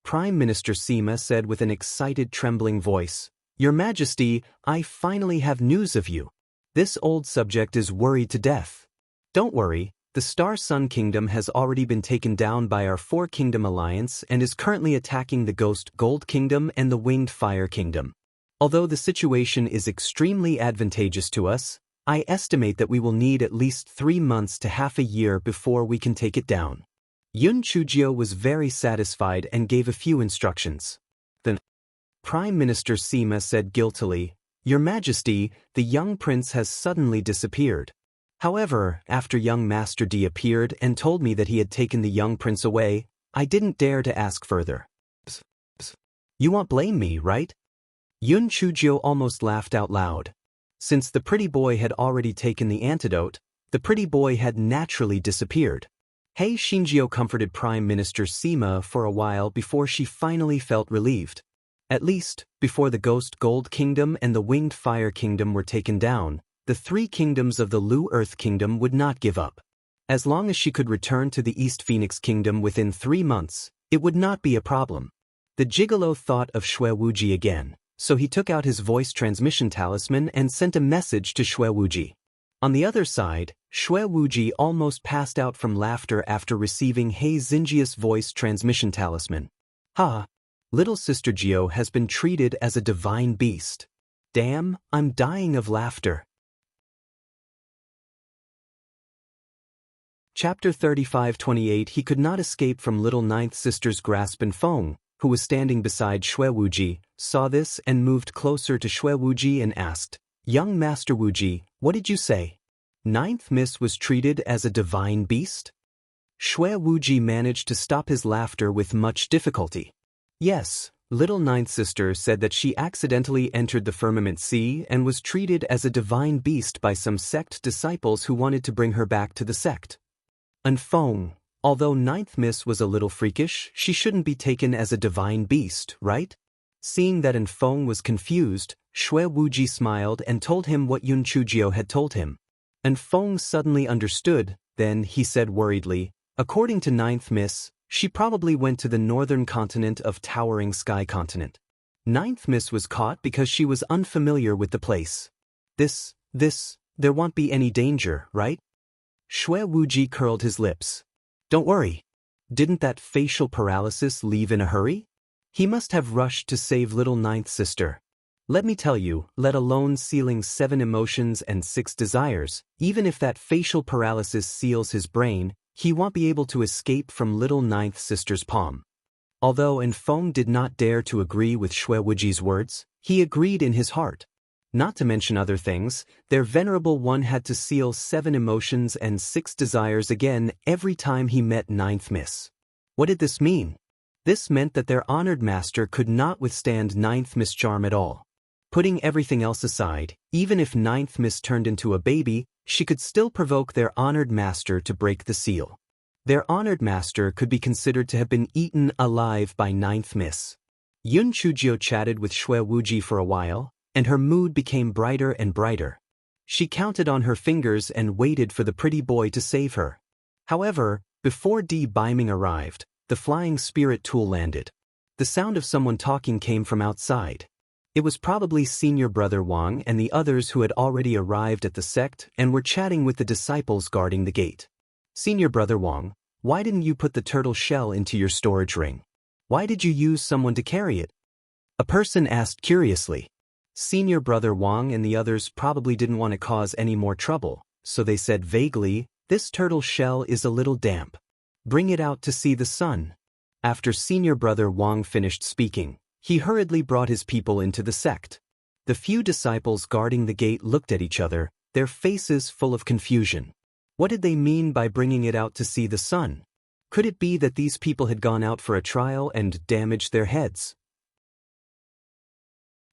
Prime Minister Sima said with an excited, trembling voice, "Your Majesty, I finally have news of you. This old subject is worried to death. Don't worry, the Star Sun Kingdom has already been taken down by our 4-kingdom alliance and is currently attacking the Ghost Gold Kingdom and the Winged Fire Kingdom. Although the situation is extremely advantageous to us, I estimate that we will need at least 3 months to half a year before we can take it down." Yun Chujio was very satisfied and gave a few instructions. Then, Prime Minister Sima said guiltily, Your Majesty, the young prince has suddenly disappeared. However, after young Master D appeared and told me that he had taken the young prince away, I didn't dare to ask further. Psst, psst. You won't blame me, right? Yun Chujio almost laughed out loud. Since the pretty boy had already taken the antidote, the pretty boy had naturally disappeared. Hei Shinjio comforted Prime Minister Sima for a while before she finally felt relieved. At least, before the Ghost Gold Kingdom and the Winged Fire Kingdom were taken down, the three kingdoms of the Lu Earth Kingdom would not give up. As long as she could return to the East Phoenix Kingdom within 3 months, it would not be a problem. The gigolo thought of Xue Wuji again, so he took out his voice transmission talisman and sent a message to Xue Wuji. On the other side, Xue Wuji almost passed out from laughter after receiving Hei Xinjia's voice transmission talisman. Ha! Little Sister Gio has been treated as a divine beast. Damn, I'm dying of laughter. Chapter 35-28. He could not escape from little ninth sister's grasp, and Feng, who was standing beside Xue Wuji, saw this and moved closer to Xue Wuji and asked, "Young Master Wuji, what did you say? Ninth Miss was treated as a divine beast?" Xue Wuji managed to stop his laughter with much difficulty. Yes, little ninth sister said that she accidentally entered the firmament sea and was treated as a divine beast by some sect disciples who wanted to bring her back to the sect. And Feng, although ninth miss was a little freakish, she shouldn't be taken as a divine beast, right? Seeing that Feng was confused, Xue Wuji smiled and told him what Yun Chujio had told him. And Feng suddenly understood. Then he said worriedly, "According to ninth miss, she probably went to the northern continent of Towering Sky Continent. Ninth Miss was caught because she was unfamiliar with the place. There won't be any danger, right?" Xue Wuji curled his lips. "Don't worry. Didn't that facial paralysis leave in a hurry? He must have rushed to save little ninth sister. Let me tell you, let alone sealing 7 emotions and 6 desires, even if that facial paralysis seals his brain, he won't be able to escape from little ninth sister's palm." Although Feng did not dare to agree with Xue Wuji's words, he agreed in his heart. Not to mention other things, their venerable one had to seal 7 emotions and 6 desires again every time he met ninth miss. What did this mean? This meant that their honored master could not withstand ninth miss charm at all. Putting everything else aside, even if ninth miss turned into a baby, she could still provoke their honored master to break the seal. Their honored master could be considered to have been eaten alive by ninth miss. Yun Chujio chatted with Xue Wuji for a while, and her mood became brighter and brighter. She counted on her fingers and waited for the pretty boy to save her. However, before D Biming arrived, the flying spirit tool landed. The sound of someone talking came from outside. It was probably Senior Brother Wang and the others who had already arrived at the sect and were chatting with the disciples guarding the gate. "Senior Brother Wang, why didn't you put the turtle shell into your storage ring? Why did you use someone to carry it?" a person asked curiously. Senior Brother Wang and the others probably didn't want to cause any more trouble, so they said vaguely, "This turtle shell is a little damp. Bring it out to see the sun." After Senior Brother Wang finished speaking, he hurriedly brought his people into the sect. The few disciples guarding the gate looked at each other, their faces full of confusion. What did they mean by bringing it out to see the sun? Could it be that these people had gone out for a trial and damaged their heads?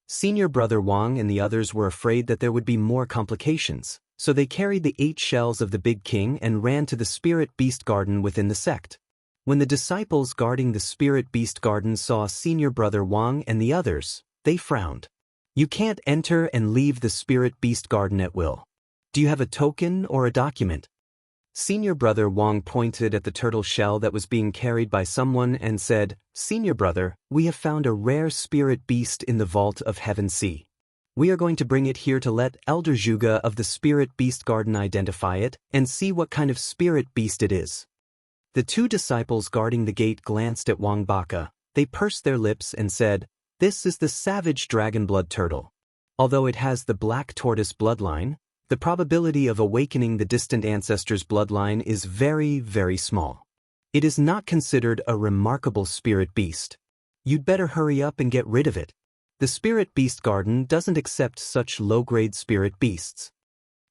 Senior Brother Wang and the others were afraid that there would be more complications, so they carried the 8 shells of the Big King and ran to the Spirit Beast Garden within the sect. When the disciples guarding the Spirit Beast Garden saw Senior Brother Wang and the others, they frowned. "You can't enter and leave the Spirit Beast Garden at will. Do you have a token or a document?" Senior Brother Wang pointed at the turtle shell that was being carried by someone and said, "Senior Brother, we have found a rare spirit beast in the vault of Heaven Sea. We are going to bring it here to let Elder Zhuge of the Spirit Beast Garden identify it and see what kind of spirit beast it is." The 2 disciples guarding the gate glanced at Wang Baka. They pursed their lips and said, "This is the savage dragon blood turtle. Although it has the black tortoise bloodline, the probability of awakening the distant ancestor's bloodline is very, very small. It is not considered a remarkable spirit beast. You'd better hurry up and get rid of it." The spirit beast garden doesn't accept such low-grade spirit beasts.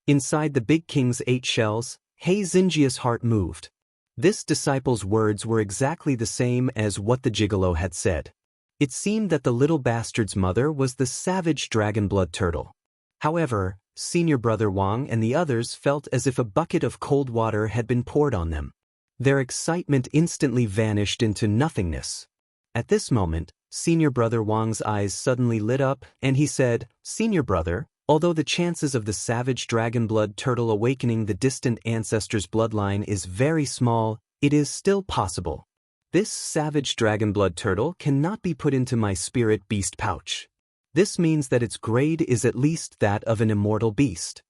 Inside the big king's 8 shells, Mischievous' heart moved. This disciple's words were exactly the same as what the gigolo had said. It seemed that the little bastard's mother was the savage dragon blood turtle. However, Senior Brother Wang and the others felt as if a bucket of cold water had been poured on them. Their excitement instantly vanished into nothingness. At this moment, Senior Brother Wang's eyes suddenly lit up, and he said, "Senior Brother, although the chances of the savage dragon blood turtle awakening the distant ancestor's bloodline is very small, it is still possible. This savage dragon blood turtle cannot be put into my spirit beast pouch. This means that its grade is at least that of an immortal beast."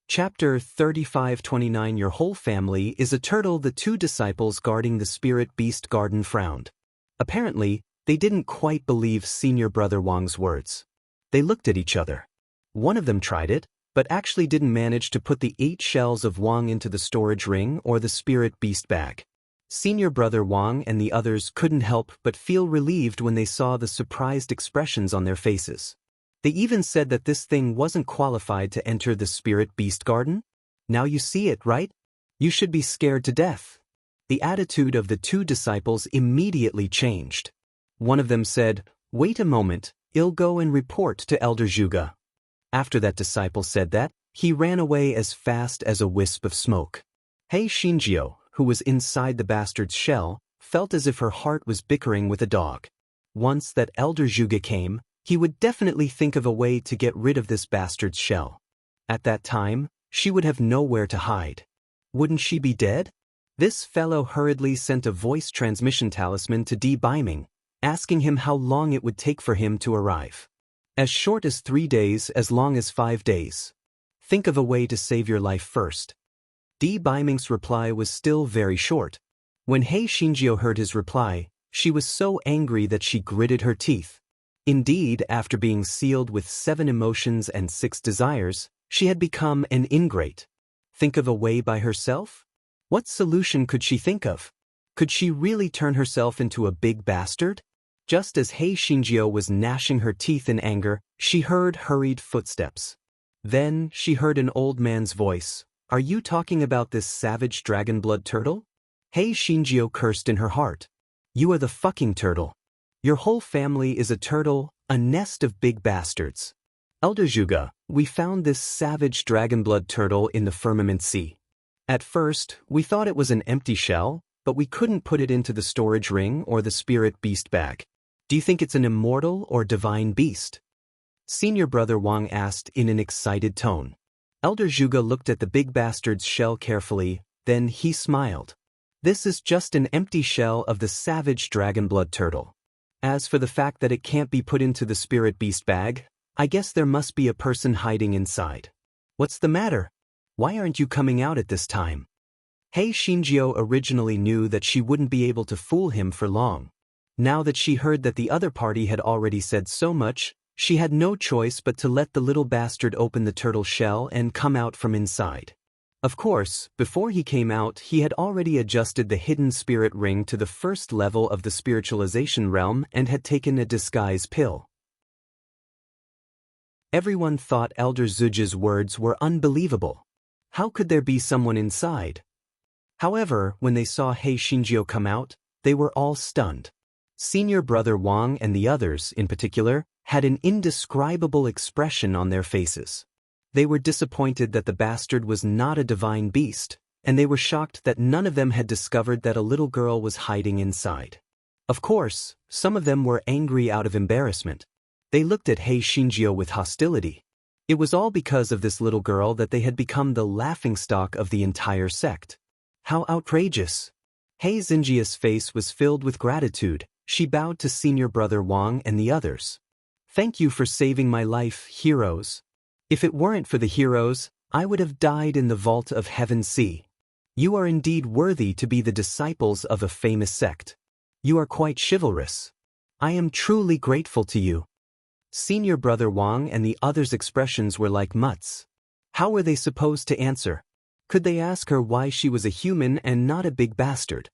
Chapter 35-29 Your whole family is a turtle. The 2 disciples guarding the spirit beast garden frowned. Apparently, they didn't quite believe Senior Brother Wang's words. They looked at each other. One of them tried it, but actually didn't manage to put the 8 shells of Wang into the storage ring or the spirit beast bag. Senior Brother Wang and the others couldn't help but feel relieved when they saw the surprised expressions on their faces. They even said that this thing wasn't qualified to enter the spirit beast garden. Now you see it, right? You should be scared to death. The attitude of the 2 disciples immediately changed. One of them said, "Wait a moment, I'll go and report to Elder Zhuge." After that disciple said that, he ran away as fast as a wisp of smoke. Xinjiao, who was inside the bastard's shell, felt as if her heart was bickering with a dog. Once that Elder Zhuge came, he would definitely think of a way to get rid of this bastard's shell. At that time, she would have nowhere to hide. Wouldn't she be dead? This fellow hurriedly sent a voice transmission talisman to Di Biming, asking him how long it would take for him to arrive. As short as 3 days, as long as 5 days. Think of a way to save your life first. Di Biming's reply was still very short. When Xinjiao heard his reply, she was so angry that she gritted her teeth. Indeed, after being sealed with 7 emotions and 6 desires, she had become an ingrate. Think of a way by herself? What solution could she think of? Could she really turn herself into a big bastard? Just as Xinjiao was gnashing her teeth in anger, she heard hurried footsteps. Then she heard an old man's voice. "Are you talking about this savage dragon blood turtle?" Xinjiao cursed in her heart. "You are the fucking turtle. Your whole family is a turtle, a nest of big bastards. Elder Zhuge, we found this savage dragon blood turtle in the firmament sea. At first, we thought it was an empty shell, but we couldn't put it into the storage ring or the spirit beast bag. Do you think it's an immortal or divine beast?" Senior Brother Wang asked in an excited tone. Elder Zhuge looked at the big bastard's shell carefully, then he smiled. "This is just an empty shell of the savage dragon blood turtle. As for the fact that it can't be put into the spirit beast bag, I guess there must be a person hiding inside. What's the matter? Why aren't you coming out at this time?" Xinjiao originally knew that she wouldn't be able to fool him for long. Now that she heard that the other party had already said so much, she had no choice but to let the little bastard open the turtle shell and come out from inside. Of course, before he came out, he had already adjusted the hidden spirit ring to the first level of the spiritualization realm and had taken a disguise pill. Everyone thought Elder Zhuge's words were unbelievable. How could there be someone inside? However, when they saw Xinjiao come out, they were all stunned. Senior Brother Wang and the others, in particular, had an indescribable expression on their faces. They were disappointed that the bastard was not a divine beast, and they were shocked that none of them had discovered that a little girl was hiding inside. Of course, some of them were angry out of embarrassment. They looked at Xinjiao with hostility. It was all because of this little girl that they had become the laughingstock of the entire sect. How outrageous! Xinjia's face was filled with gratitude. She bowed to Senior Brother Wang and the others. "Thank you for saving my life, heroes. If it weren't for the heroes, I would have died in the vault of Heaven's Sea. You are indeed worthy to be the disciples of a famous sect. You are quite chivalrous. I am truly grateful to you." Senior Brother Wang and the others' expressions were like mutts. How were they supposed to answer? Could they ask her why she was a human and not a big bastard?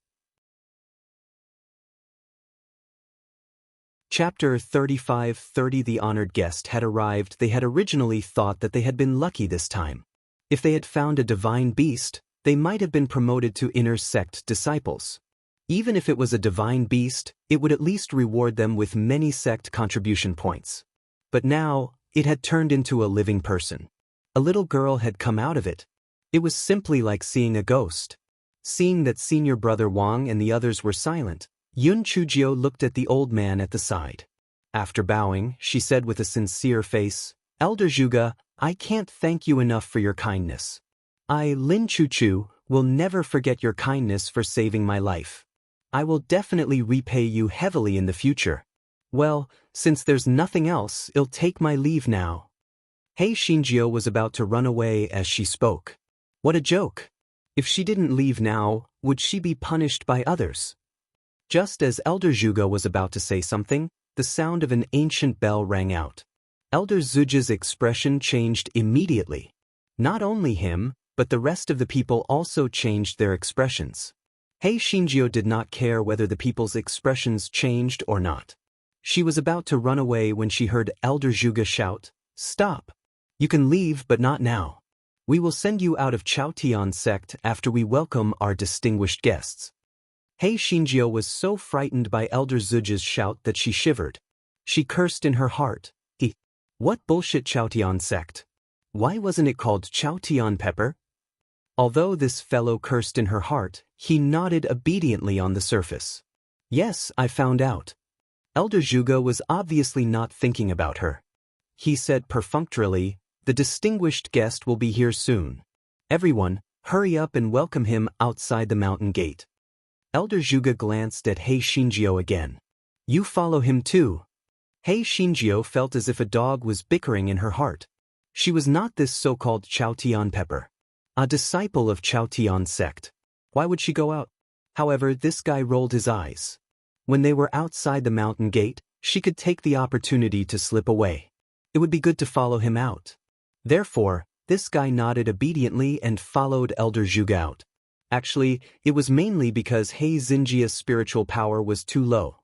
Chapter 35:30 The honored guest had arrived. They had originally thought that they had been lucky this time. If they had found a divine beast, they might have been promoted to inner sect disciples. Even if it was a divine beast, it would at least reward them with many sect contribution points. But now, it had turned into a living person. A little girl had come out of it. It was simply like seeing a ghost. Seeing that Senior Brother Wang and the others were silent, Yun Chujio looked at the old man at the side. After bowing, she said with a sincere face, "Elder Zhuge, I can't thank you enough for your kindness. I, Lin Chuchu, will never forget your kindness for saving my life. I will definitely repay you heavily in the future. Well, since there's nothing else, I'll take my leave now." Hei Xinjiu was about to run away as she spoke. What a joke! If she didn't leave now, would she be punished by others? Just as Elder Zhuge was about to say something, the sound of an ancient bell rang out. Elder Zhuge's expression changed immediately. Not only him, but the rest of the people also changed their expressions. Hei Xinjiu did not care whether the people's expressions changed or not. She was about to run away when she heard Elder Zhuge shout, "Stop! You can leave but not now. We will send you out of Chaotian sect after we welcome our distinguished guests." Hei Xinjiu was so frightened by Elder Zhuge's shout that she shivered. She cursed in her heart. What bullshit Chaotian sect? Why wasn't it called Chaotian pepper? Although this fellow cursed in her heart, he nodded obediently on the surface. "Yes, I found out." Elder Zhuge was obviously not thinking about her. He said perfunctorily, "The distinguished guest will be here soon. Everyone, hurry up and welcome him outside the mountain gate." Elder Zhuge glanced at Hei Xinjiu again. "You follow him too." Hei Xinjiu felt as if a dog was bickering in her heart. She was not this so-called Chaotian pepper. A disciple of Chaotian sect. Why would she go out? However, this guy rolled his eyes. When they were outside the mountain gate, she could take the opportunity to slip away. It would be good to follow him out. Therefore, this guy nodded obediently and followed Elder Zhuge out. Actually, it was mainly because Hei Xinjiu's spiritual power was too low.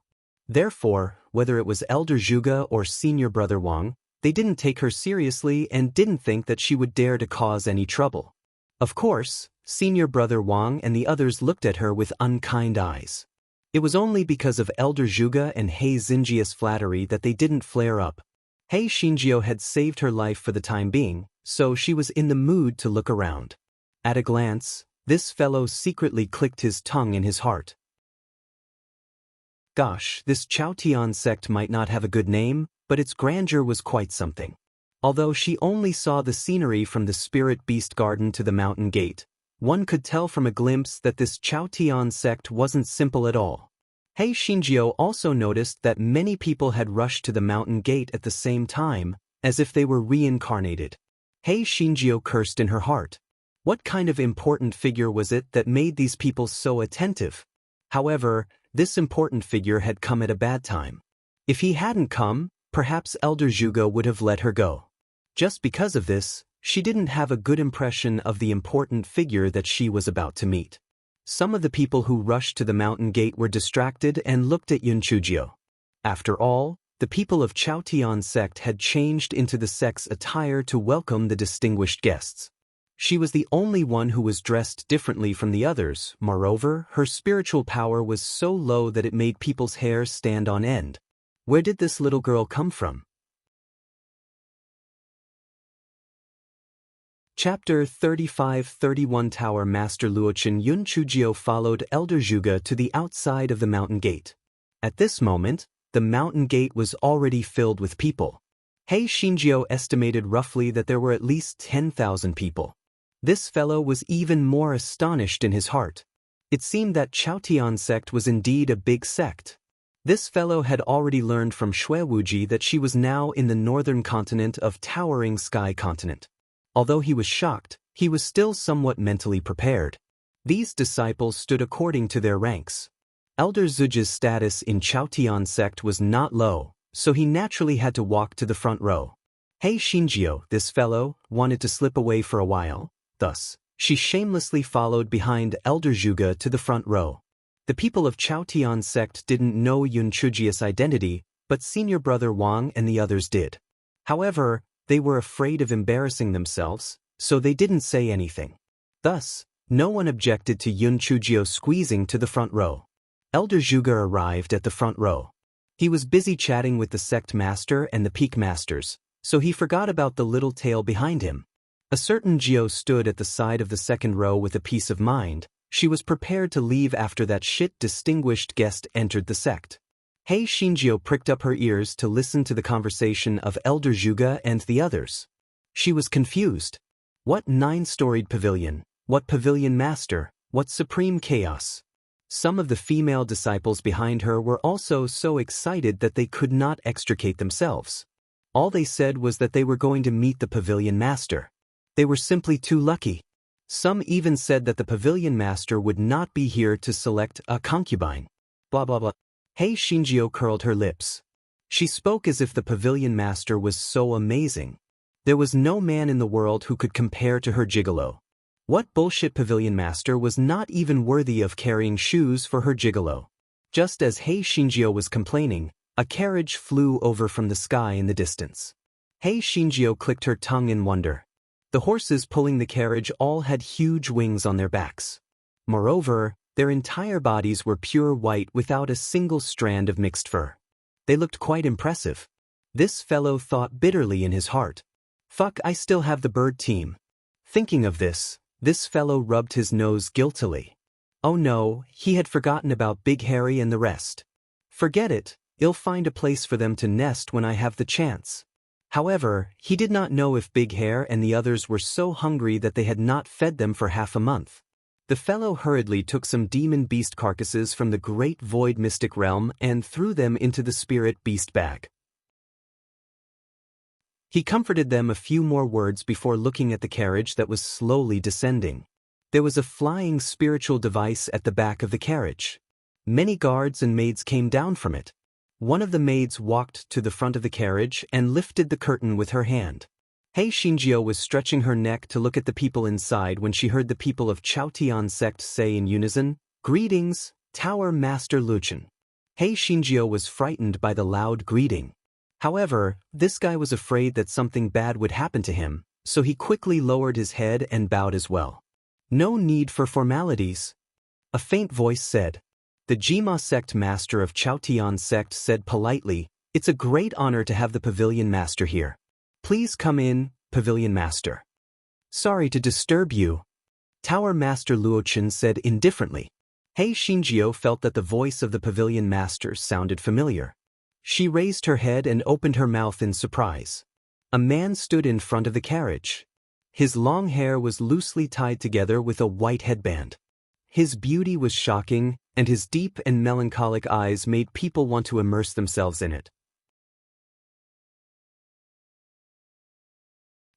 Therefore, whether it was Elder Zhuge or Senior Brother Wang, they didn't take her seriously and didn't think that she would dare to cause any trouble. Of course, Senior Brother Wang and the others looked at her with unkind eyes. It was only because of Elder Zhuge and Hei Xinjiu's flattery that they didn't flare up. Hei Xinjiu had saved her life for the time being, so she was in the mood to look around. At a glance, this fellow secretly clicked his tongue in his heart. Gosh, this Chaotian sect might not have a good name, but its grandeur was quite something. Although she only saw the scenery from the Spirit Beast Garden to the mountain gate, one could tell from a glimpse that this Chaotian sect wasn't simple at all. Hei Xinjiu also noticed that many people had rushed to the mountain gate at the same time, as if they were reincarnated. Hei Xinjiu cursed in her heart. What kind of important figure was it that made these people so attentive? However, this important figure had come at a bad time. If he hadn't come, perhaps Elder Zhuge would have let her go. Just because of this, she didn't have a good impression of the important figure that she was about to meet. Some of the people who rushed to the mountain gate were distracted and looked at Yun Chujio. After all, the people of Chaotian sect had changed into the sect's attire to welcome the distinguished guests. She was the only one who was dressed differently from the others. Moreover, her spiritual power was so low that it made people's hair stand on end. Where did this little girl come from? Chapter 35:31 Tower Master Luochen Yun Chujio followed Elder Zhuge to the outside of the mountain gate. At this moment, the mountain gate was already filled with people. Hei Xinjiu estimated roughly that there were at least 10,000 people. This fellow was even more astonished in his heart. It seemed that Chaotian sect was indeed a big sect. This fellow had already learned from Shui Wuji that she was now in the northern continent of Towering Sky Continent. Although he was shocked, he was still somewhat mentally prepared. These disciples stood according to their ranks. Elder Zhuge's status in Chaotian sect was not low, so he naturally had to walk to the front row. Hei Xinjiu, this fellow, wanted to slip away for a while. Thus, she shamelessly followed behind Elder Zhuge to the front row. The people of Chaotian sect didn't know Yun Chujio's identity, but senior brother Wang and the others did. However, they were afraid of embarrassing themselves, so they didn't say anything. Thus, no one objected to Yun Chujio squeezing to the front row. Elder Zhuge arrived at the front row. He was busy chatting with the sect master and the peak masters, so he forgot about the little tail behind him. A certain Jio stood at the side of the second row with a peace of mind. She was prepared to leave after that distinguished guest entered the sect. Hei Shinjio pricked up her ears to listen to the conversation of Elder Zhuge and the others. She was confused. What 9-storied pavilion? What pavilion master? What supreme chaos? Some of the female disciples behind her were also so excited that they could not extricate themselves. All they said was that they were going to meet the pavilion master. They were simply too lucky. Some even said that the pavilion master would not be here to select a concubine. Blah blah blah. Hei Shinjio curled her lips. She spoke as if the pavilion master was so amazing. There was no man in the world who could compare to her gigolo. What bullshit pavilion master was not even worthy of carrying shoes for her gigolo? Just as Hei Shinjio was complaining, a carriage flew over from the sky in the distance. Hei Shinjio clicked her tongue in wonder. The horses pulling the carriage all had huge wings on their backs. Moreover, their entire bodies were pure white without a single strand of mixed fur. They looked quite impressive. This fellow thought bitterly in his heart. Fuck, I still have the bird team. Thinking of this fellow rubbed his nose guiltily. Oh no, he had forgotten about Big Harry and the rest. Forget it, I'll find a place for them to nest when I have the chance. However, he did not know if Big Hair and the others were so hungry that they had not fed them for half a month. The fellow hurriedly took some demon beast carcasses from the great void mystic realm and threw them into the spirit beast bag. He comforted them a few more words before looking at the carriage that was slowly descending. There was a flying spiritual device at the back of the carriage. Many guards and maids came down from it. One of the maids walked to the front of the carriage and lifted the curtain with her hand. Hei Shinjio was stretching her neck to look at the people inside when she heard the people of Chaotian sect say in unison, "Greetings, Tower Master Luchin." Hei Shinjio was frightened by the loud greeting. However, this guy was afraid that something bad would happen to him, so he quickly lowered his head and bowed as well. No need for formalities. A faint voice said. The Jima sect master of Chaotian sect said politely, "It's a great honor to have the pavilion master here. Please come in, pavilion master." "Sorry to disturb you," Tower Master Luochin said indifferently. Hei Shinjio felt that the voice of the pavilion master sounded familiar. She raised her head and opened her mouth in surprise. A man stood in front of the carriage. His long hair was loosely tied together with a white headband. His beauty was shocking, and his deep and melancholic eyes made people want to immerse themselves in it.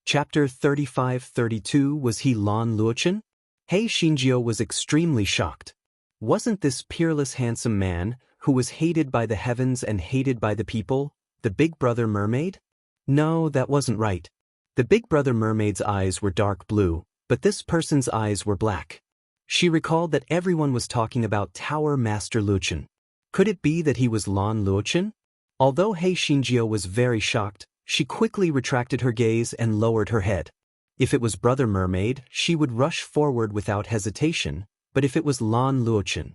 Chapter 35-32 Was he Lan Luochin? Hei Shinjio was extremely shocked. Wasn't this peerless handsome man, who was hated by the heavens and hated by the people, the Big Brother Mermaid? No, that wasn't right. The Big Brother Mermaid's eyes were dark blue, but this person's eyes were black. She recalled that everyone was talking about Tower Master Luchin. Could it be that he was Lan Luochin? Although Hei Shinjio was very shocked, she quickly retracted her gaze and lowered her head. If it was Brother Mermaid, she would rush forward without hesitation, but if it was Lan Luochin.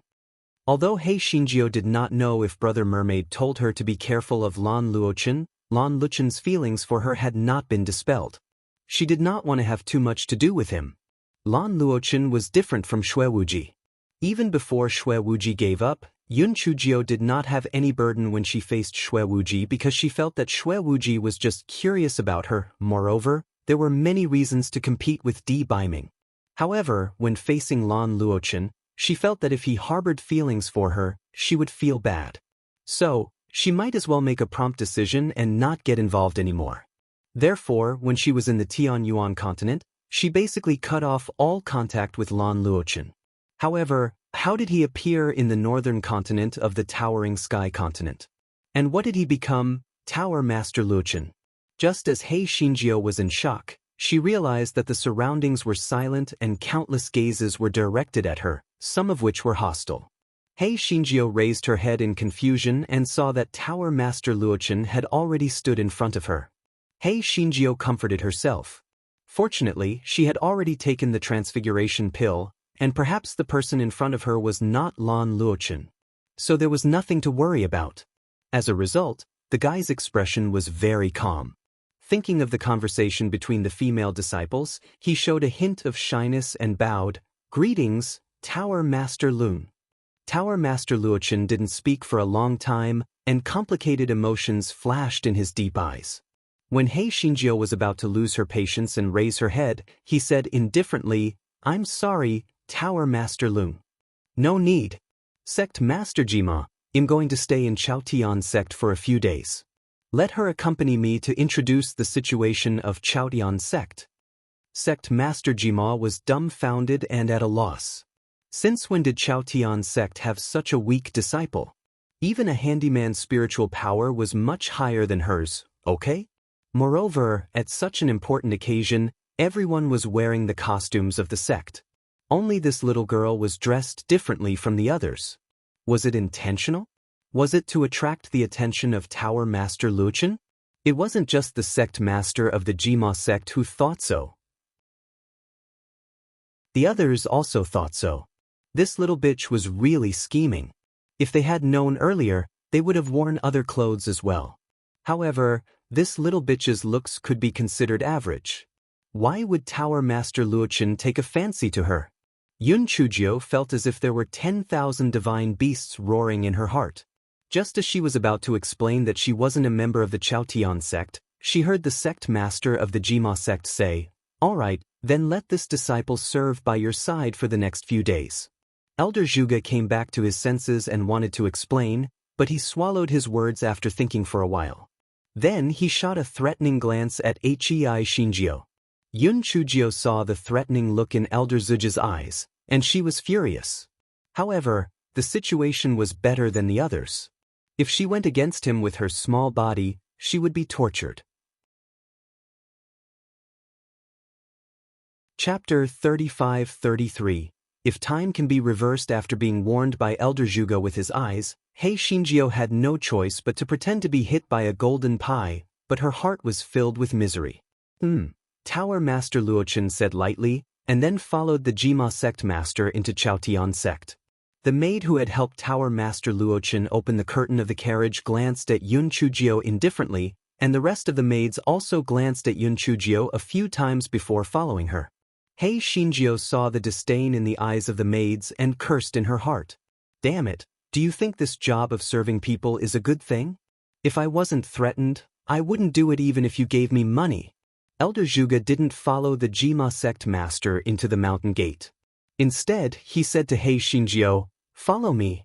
Although Hei Shinjio did not know if Brother Mermaid told her to be careful of Lan Luochin's feelings for her had not been dispelled. She did not want to have too much to do with him. Lan Luochin was different from Xue Wuji. Even before Xue Wuji gave up, Yun Chujio did not have any burden when she faced Xue Wuji because she felt that Xue Wuji was just curious about her. Moreover, there were many reasons to compete with Di Baiming. However, when facing Lan Luochin, she felt that if he harbored feelings for her, she would feel bad. So, she might as well make a prompt decision and not get involved anymore. Therefore, when she was in the Tianyuan continent, she basically cut off all contact with Lan Luochin. However, how did he appear in the northern continent of the Towering Sky continent? And what did he become, Tower Master Luochin? Just as Hei Shinjio was in shock, she realized that the surroundings were silent and countless gazes were directed at her, some of which were hostile. Hei Xinjiu raised her head in confusion and saw that Tower Master Luochen had already stood in front of her. Hei Xinjiu comforted herself. Fortunately, she had already taken the transfiguration pill, and perhaps the person in front of her was not Lan Luochen. So there was nothing to worry about. As a result, the guy's expression was very calm. Thinking of the conversation between the female disciples, he showed a hint of shyness and bowed. "Greetings, Tower Master Lun." Tower Master Luochen didn't speak for a long time, and complicated emotions flashed in his deep eyes. When Hei Xinjiu was about to lose her patience and raise her head, he said indifferently, "I'm sorry, Tower Master Lun." "No need. Sect Master Jima, I'm going to stay in Chaotian sect for a few days. Let her accompany me to introduce the situation of Chaotian sect." Sect Master Jima was dumbfounded and at a loss. Since when did Chaotian sect have such a weak disciple? Even a handyman's spiritual power was much higher than hers, okay? Moreover, at such an important occasion, everyone was wearing the costumes of the sect. Only this little girl was dressed differently from the others. Was it intentional? Was it to attract the attention of Tower Master Luochen? It wasn't just the sect master of the Jima sect who thought so. The others also thought so. This little bitch was really scheming. If they had known earlier, they would have worn other clothes as well. However, this little bitch's looks could be considered average. Why would Tower Master Luochen take a fancy to her? Yun Chujio felt as if there were 10,000 divine beasts roaring in her heart. Just as she was about to explain that she wasn't a member of the Chaotian sect, she heard the sect master of the Jima sect say, "All right, then let this disciple serve by your side for the next few days." Elder Zhuge came back to his senses and wanted to explain, but he swallowed his words after thinking for a while. Then he shot a threatening glance at Hei Xinjiu. Yun Chujio saw the threatening look in Elder Zhuge's eyes, and she was furious. However, the situation was better than the others. If she went against him with her small body, she would be tortured. Chapter 35-33. If time can be reversed after being warned by Elder Zhuge with his eyes, Hei Xinjiu had no choice but to pretend to be hit by a golden pie, but her heart was filled with misery. Tower Master Luochen said lightly, and then followed the Jima sect master into Chaotian sect. The maid who had helped Tower Master Luochen open the curtain of the carriage glanced at Yun Chujio indifferently, and the rest of the maids also glanced at Yun Chujio a few times before following her. Hei Xinjiu saw the disdain in the eyes of the maids and cursed in her heart. "Damn it, do you think this job of serving people is a good thing? If I wasn't threatened, I wouldn't do it even if you gave me money." Elder Zhuge didn't follow the Jima sect master into the mountain gate. Instead, he said to Hei Xinjiu, "Follow me."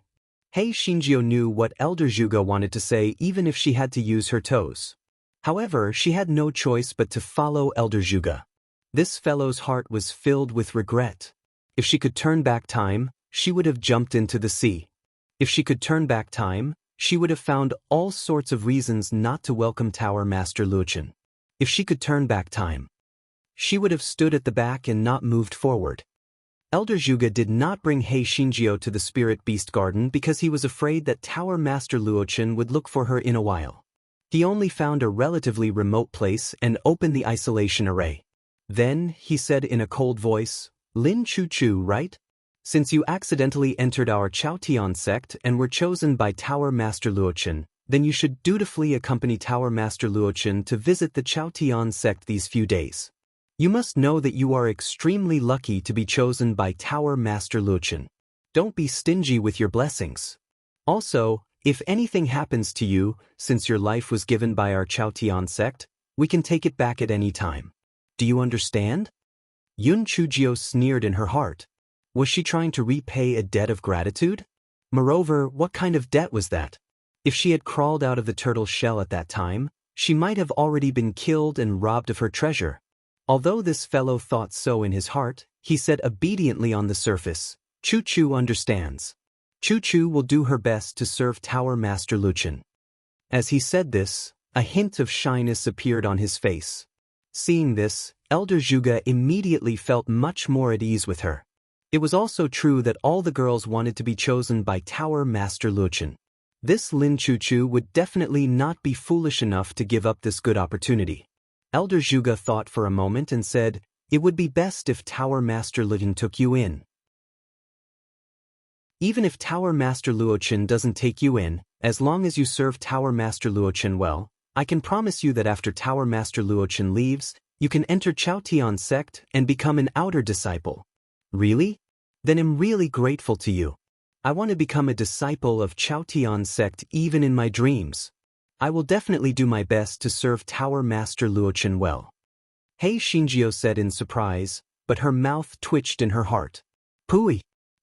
Hei Xinjiu knew what Elder Zhuge wanted to say even if she had to use her toes. However, she had no choice but to follow Elder Zhuge. This fellow's heart was filled with regret. If she could turn back time, she would have jumped into the sea. If she could turn back time, she would have found all sorts of reasons not to welcome Tower Master Luochen. If she could turn back time, she would have stood at the back and not moved forward. Elder Zhuge did not bring Hei Xinjiu to the Spirit Beast Garden because he was afraid that Tower Master Luochen would look for her in a while. He only found a relatively remote place and opened the isolation array. Then, he said in a cold voice, "Lin Chu-Chu, right? Since you accidentally entered our Chaotian sect and were chosen by Tower Master Luochen, then you should dutifully accompany Tower Master Luochen to visit the Chaotian sect these few days. You must know that you are extremely lucky to be chosen by Tower Master Luochen. Don't be stingy with your blessings. Also, if anything happens to you, since your life was given by our Chaotian sect, we can take it back at any time. Do you understand?" Yun Chujio sneered in her heart. Was she trying to repay a debt of gratitude? Moreover, what kind of debt was that? If she had crawled out of the turtle's shell at that time, she might have already been killed and robbed of her treasure. Although this fellow thought so in his heart, he said obediently on the surface, "Chu-Chu understands. Chu-Chu will do her best to serve Tower Master Luochen." As he said this, a hint of shyness appeared on his face. Seeing this, Elder Zhuge immediately felt much more at ease with her. It was also true that all the girls wanted to be chosen by Tower Master Luochen. This Lin Chuchu would definitely not be foolish enough to give up this good opportunity. Elder Zhuge thought for a moment and said, "It would be best if Tower Master Luochen took you in." Even if Tower Master Luochen doesn't take you in, as long as you serve Tower Master Luochen well, I can promise you that after Tower Master Luochen leaves, you can enter Chaotian sect and become an outer disciple. Really? Then I'm really grateful to you. I want to become a disciple of Chaotian sect even in my dreams. I will definitely do my best to serve Tower Master Luochen well. Hei Xinjiao said in surprise, but her mouth twitched in her heart. Pooey!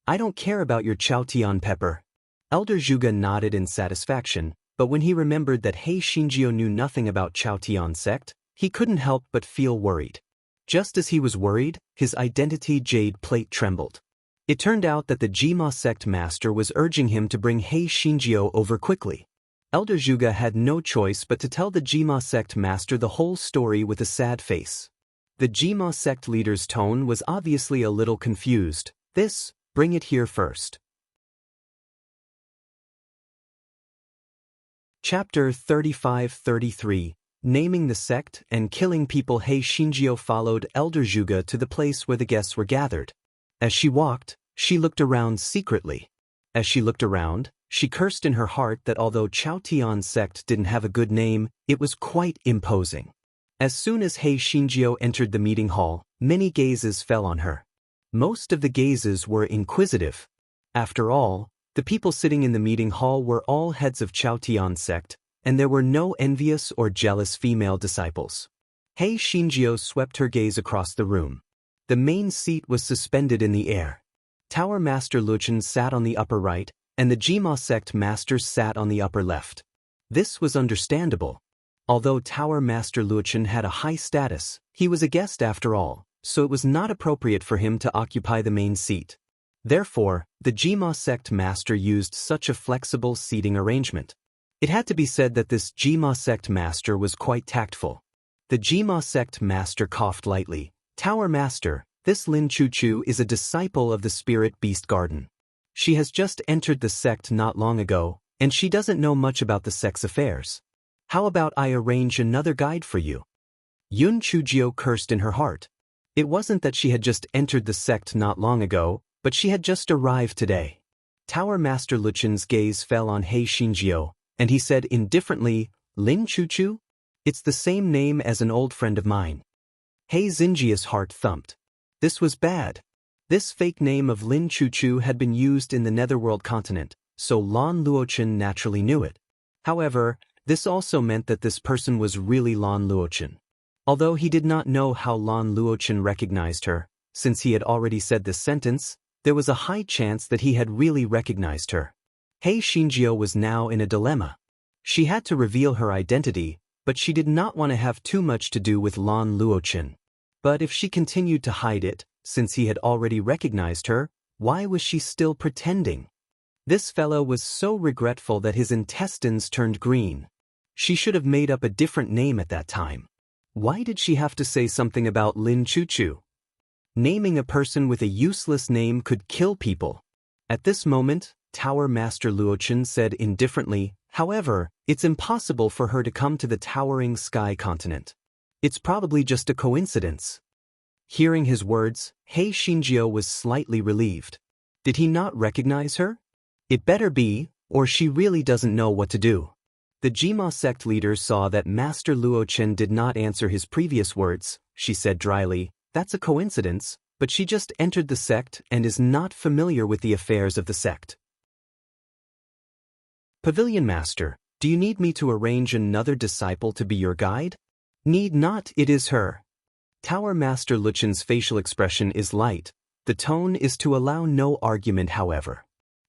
I don't care about your Chaotian pepper. Elder Zhuge nodded in satisfaction, but when he remembered that Hei Xinjiao knew nothing about Chaotian sect, he couldn't help but feel worried. Just as he was worried, his identity jade plate trembled. It turned out that the Jima sect master was urging him to bring Hei Xinjiao over quickly. Elder Zhuge had no choice but to tell the Jima sect master the whole story with a sad face. The Jima sect leader's tone was obviously a little confused. Bring it here first. Chapter 35-33, Naming the Sect and Killing People. Hei Xinjiao followed Elder Zhuge to the place where the guests were gathered. As she walked, she looked around secretly. As she looked around, she cursed in her heart that although Chaotian sect didn't have a good name, it was quite imposing. As soon as Hei Xinjiao entered the meeting hall, many gazes fell on her. Most of the gazes were inquisitive. After all, the people sitting in the meeting hall were all heads of Chaotian sect, and there were no envious or jealous female disciples. Hei Xinjiao swept her gaze across the room. The main seat was suspended in the air. Tower Master Luochen sat on the upper right, and the Jima sect masters sat on the upper left. This was understandable. Although Tower Master Luochen had a high status, he was a guest after all, so it was not appropriate for him to occupy the main seat. Therefore, the Jima sect master used such a flexible seating arrangement. It had to be said that this Jima sect master was quite tactful. The Jima sect master coughed lightly. Tower Master, this Lin Chuchu is a disciple of the Spirit Beast Garden. She has just entered the sect not long ago, and she doesn't know much about the sect's affairs. How about I arrange another guide for you? Yun Chujio cursed in her heart. It wasn't that she had just entered the sect not long ago, but she had just arrived today. Tower Master Luchen's gaze fell on Hei Xinjiao, and he said indifferently, Lin Chuchu? It's the same name as an old friend of mine. Hei Xinjia's heart thumped. This was bad. This fake name of Lin Chuchu had been used in the Netherworld continent, so Lan Luochen naturally knew it. However, this also meant that this person was really Lan Luochen. Although he did not know how Lan Luochen recognized her, since he had already said this sentence, there was a high chance that he had really recognized her. Hei Xinjiao was now in a dilemma. She had to reveal her identity, but she did not want to have too much to do with Lan Luochen. But if she continued to hide it, since he had already recognized her, why was she still pretending? This fellow was so regretful that his intestines turned green. She should have made up a different name at that time. Why did she have to say something about Lin Chuchu? Naming a person with a useless name could kill people. At this moment, Tower Master Luochen said indifferently, however, it's impossible for her to come to the towering sky continent. It's probably just a coincidence. Hearing his words, Hei Xinjiao was slightly relieved. Did he not recognize her? It better be, or she really doesn't know what to do. The Jima sect leader saw that Master Luochen did not answer his previous words. She said dryly, that's a coincidence, but she just entered the sect and is not familiar with the affairs of the sect. Pavilion Master, do you need me to arrange another disciple to be your guide? Need not, it is her. Tower Master Luchen's facial expression is light. The tone is to allow no argument, however.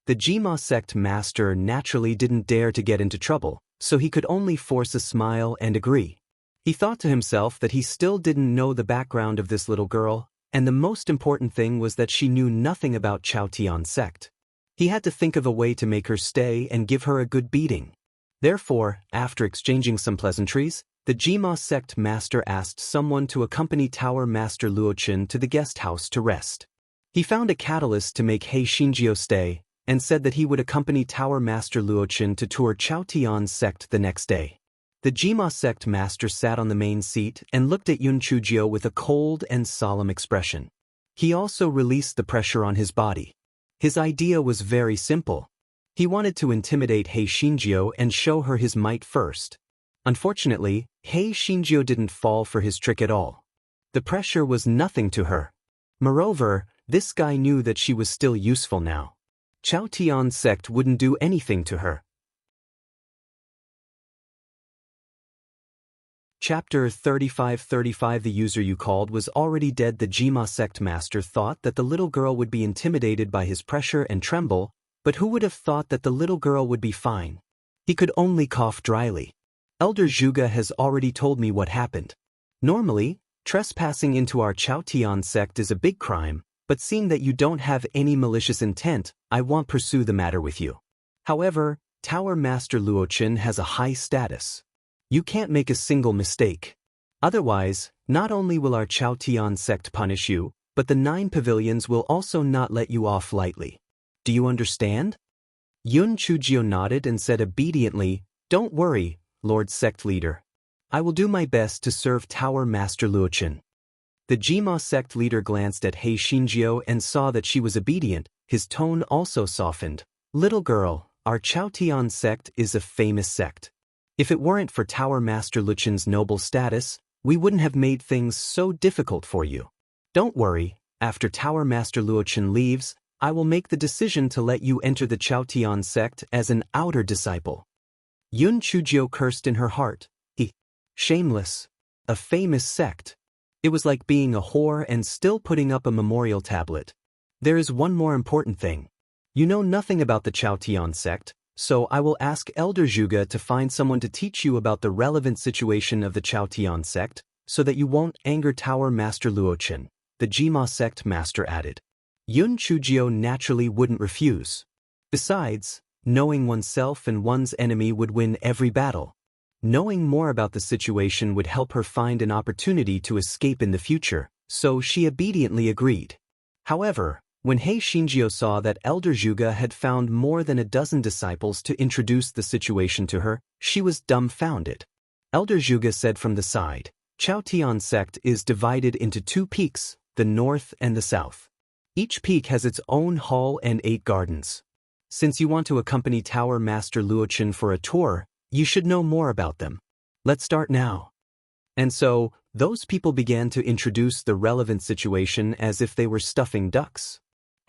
The Jima sect master naturally didn't dare to get into trouble, so he could only force a smile and agree. He thought to himself that he still didn't know the background of this little girl, and the most important thing was that she knew nothing about Chaotian sect. He had to think of a way to make her stay and give her a good beating. Therefore, after exchanging some pleasantries, the Jima sect master asked someone to accompany Tower Master Luochen to the guest house to rest. He found a catalyst to make Hei Shinjio stay, and said that he would accompany Tower Master Luochen to tour Chaotian's sect the next day. The Jima sect master sat on the main seat and looked at Yun Chujio with a cold and solemn expression. He also released the pressure on his body. His idea was very simple. He wanted to intimidate Hei Shinjio and show her his might first. Unfortunately, Hei Shinjio didn't fall for his trick at all. The pressure was nothing to her. Moreover, this guy knew that she was still useful now. Chaotian's sect wouldn't do anything to her. Chapter 35:35 The user you called was already dead. The Jima sect master thought that the little girl would be intimidated by his pressure and tremble, but who would have thought that the little girl would be fine? He could only cough dryly. Elder Zhuge has already told me what happened. Normally, trespassing into our Chaotian sect is a big crime, but seeing that you don't have any malicious intent, I won't pursue the matter with you. However, Tower Master Luochen has a high status. You can't make a single mistake. Otherwise, not only will our Chaotian sect punish you, but the 9 pavilions will also not let you off lightly. Do you understand? Yun Chujio nodded and said obediently, "Don't worry, Lord Sect Leader. I will do my best to serve Tower Master Luochen." The Jima sect leader glanced at Hei Shinjio and saw that she was obedient. His tone also softened. "Little girl, our Chaotian sect is a famous sect. If it weren't for Tower Master Luchen's noble status, we wouldn't have made things so difficult for you. Don't worry, after Tower Master Luochen leaves, I will make the decision to let you enter the Chaotian sect as an outer disciple." Yun Chujio cursed in her heart. Shameless. A famous sect. It was like being a whore and still putting up a memorial tablet. There is one more important thing. You know nothing about the Chaotian sect, so I will ask Elder Zhuge to find someone to teach you about the relevant situation of the Chaotian sect, so that you won't anger Tower Master Luochen, the Jima sect master added. Yun Chujio naturally wouldn't refuse. Besides, knowing oneself and one's enemy would win every battle. Knowing more about the situation would help her find an opportunity to escape in the future, so she obediently agreed. However, when Hei Shinjio saw that Elder Zhuge had found more than a dozen disciples to introduce the situation to her, she was dumbfounded. Elder Zhuge said from the side, "Chaotian sect is divided into 2 peaks, the north and the south. Each peak has its own hall and 8 gardens. Since you want to accompany Tower Master Luochen for a tour, you should know more about them. Let's start now." And so, those people began to introduce the relevant situation as if they were stuffing ducks.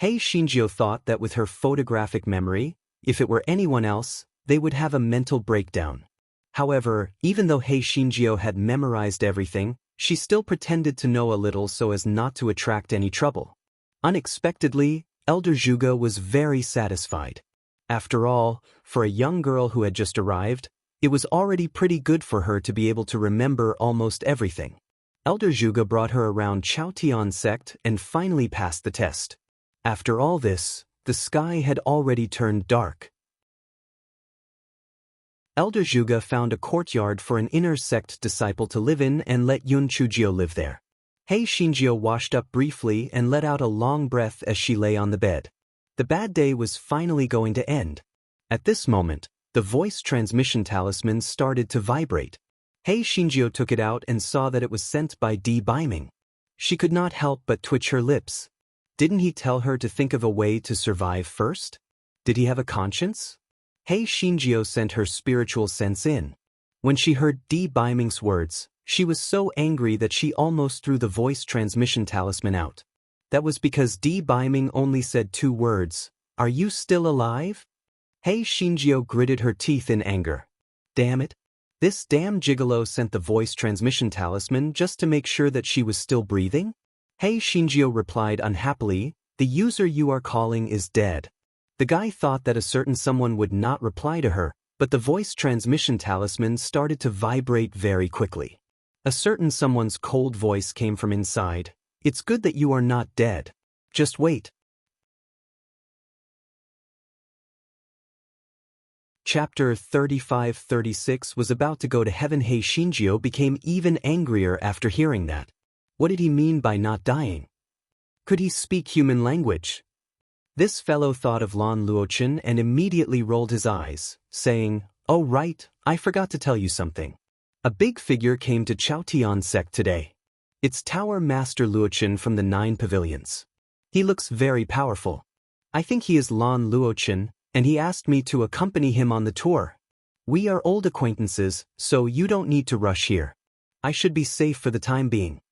Hei Shinjio thought that with her photographic memory, if it were anyone else, they would have a mental breakdown. However, even though Hei Shinjio had memorized everything, she still pretended to know a little so as not to attract any trouble. Unexpectedly, Elder Zhuge was very satisfied. After all, for a young girl who had just arrived, it was already pretty good for her to be able to remember almost everything. Elder Zhuge brought her around Chaotian sect and finally passed the test. After all this, the sky had already turned dark. Elder Zhuge found a courtyard for an inner sect disciple to live in and let Yun Chujio live there. Hei Shinjio washed up briefly and let out a long breath as she lay on the bed. The bad day was finally going to end. At this moment, the voice transmission talisman started to vibrate. Hei Shinjio took it out and saw that it was sent by D. Biming. She could not help but twitch her lips. Didn't he tell her to think of a way to survive first? Did he have a conscience? Hei Shinjio sent her spiritual sense in. When she heard D. Biming's words, she was so angry that she almost threw the voice transmission talisman out. That was because D. Biming only said 2 words, "Are you still alive?" Hei Shinjio gritted her teeth in anger. Damn it. This damn gigolo sent the voice transmission talisman just to make sure that she was still breathing? Hei Shinjio replied unhappily, "The user you are calling is dead." The guy thought that a certain someone would not reply to her, but the voice transmission talisman started to vibrate very quickly. A certain someone's cold voice came from inside. "It's good that you are not dead. Just wait." Chapter 35-36 was about to go to heaven. Hei Shinjio became even angrier after hearing that. What did he mean by not dying? Could he speak human language? This fellow thought of Lan Luochen and immediately rolled his eyes, saying, "Oh right, I forgot to tell you something. A big figure came to Chaotian sect today. It's Tower Master Luochen from the 9 Pavilions. He looks very powerful. I think he is Lan Luochen, and he asked me to accompany him on the tour. We are old acquaintances, so you don't need to rush here. I should be safe for the time being."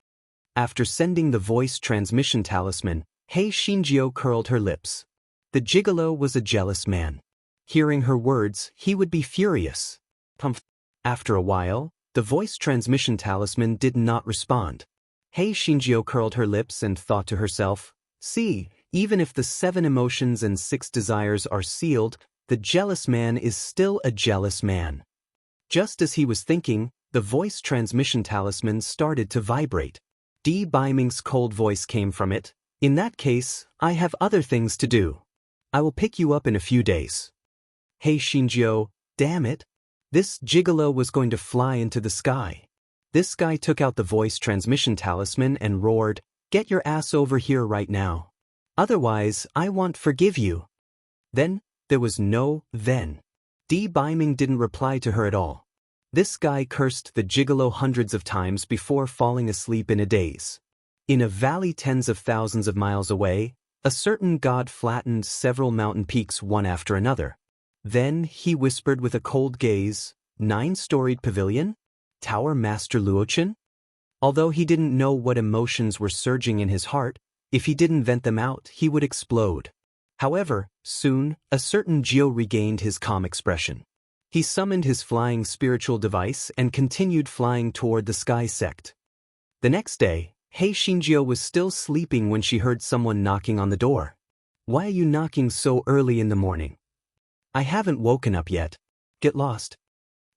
After sending the voice transmission talisman, Hei Xinjiu curled her lips. The gigolo was a jealous man. Hearing her words, he would be furious. After a while, the voice transmission talisman did not respond. Hei Xinjiu curled her lips and thought to herself, "See, even if the 7 emotions and 6 desires are sealed, the jealous man is still a jealous man." Just as he was thinking, the voice transmission talisman started to vibrate. Di Baiming's cold voice came from it. "In that case, I have other things to do. I will pick you up in a few days." Hei Xinjiu, damn it. This gigolo was going to fly into the sky. This guy took out the voice transmission talisman and roared, "Get your ass over here right now. Otherwise, I won't forgive you." Then, there was no then. Di Baiming didn't reply to her at all. This guy cursed the gigolo hundreds of times before falling asleep in a daze. In a valley tens of thousands of miles away, a certain god flattened several mountain peaks one after another. Then he whispered with a cold gaze, "9-storied pavilion? Tower Master Luochen?" Although he didn't know what emotions were surging in his heart, if he didn't vent them out, he would explode. However, soon, a certain Geo regained his calm expression. He summoned his flying spiritual device and continued flying toward the sky sect. The next day, Hei Xinjiu was still sleeping when she heard someone knocking on the door. "Why are you knocking so early in the morning?" "I haven't woken up yet." "Get lost."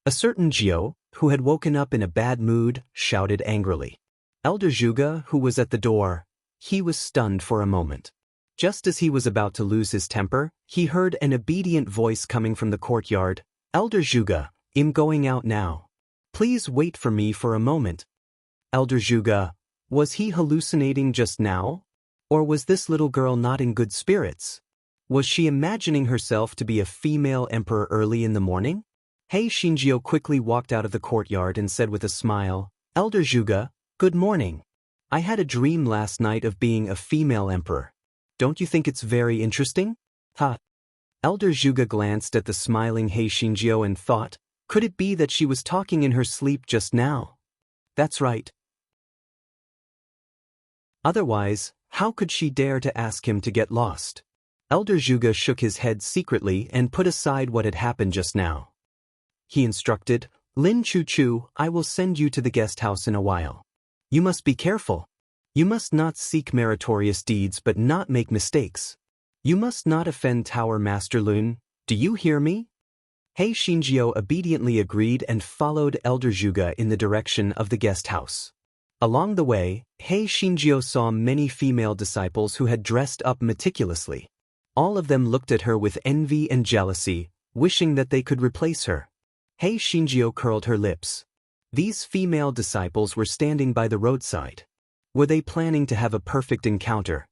A certain Geo, who had woken up in a bad mood, shouted angrily. Elder Zhuge, who was at the door, he was stunned for a moment. Just as he was about to lose his temper, he heard an obedient voice coming from the courtyard. "Elder Zhuge, I'm going out now. Please wait for me for a moment." Elder Zhuge, was he hallucinating just now? Or was this little girl not in good spirits? Was she imagining herself to be a female emperor early in the morning? Hei Xinjiu quickly walked out of the courtyard and said with a smile, "Elder Zhuge, good morning. I had a dream last night of being a female emperor. Don't you think it's very interesting?" "Ha." Elder Zhuge glanced at the smiling Hei Xinjiu and thought, could it be that she was talking in her sleep just now? That's right. Otherwise, how could she dare to ask him to get lost? Elder Zhuge shook his head secretly and put aside what had happened just now. He instructed, "Lin Chu, I will send you to the guest house in a while. You must be careful. You must not seek meritorious deeds but not make mistakes. You must not offend Tower Master Lun. Do you hear me?" Hei Xinjiu obediently agreed and followed Elder Zhuge in the direction of the guest house. Along the way, Hei Xinjiu saw many female disciples who had dressed up meticulously. All of them looked at her with envy and jealousy, wishing that they could replace her. Hei Xinjiu curled her lips. These female disciples were standing by the roadside. Were they planning to have a perfect encounter?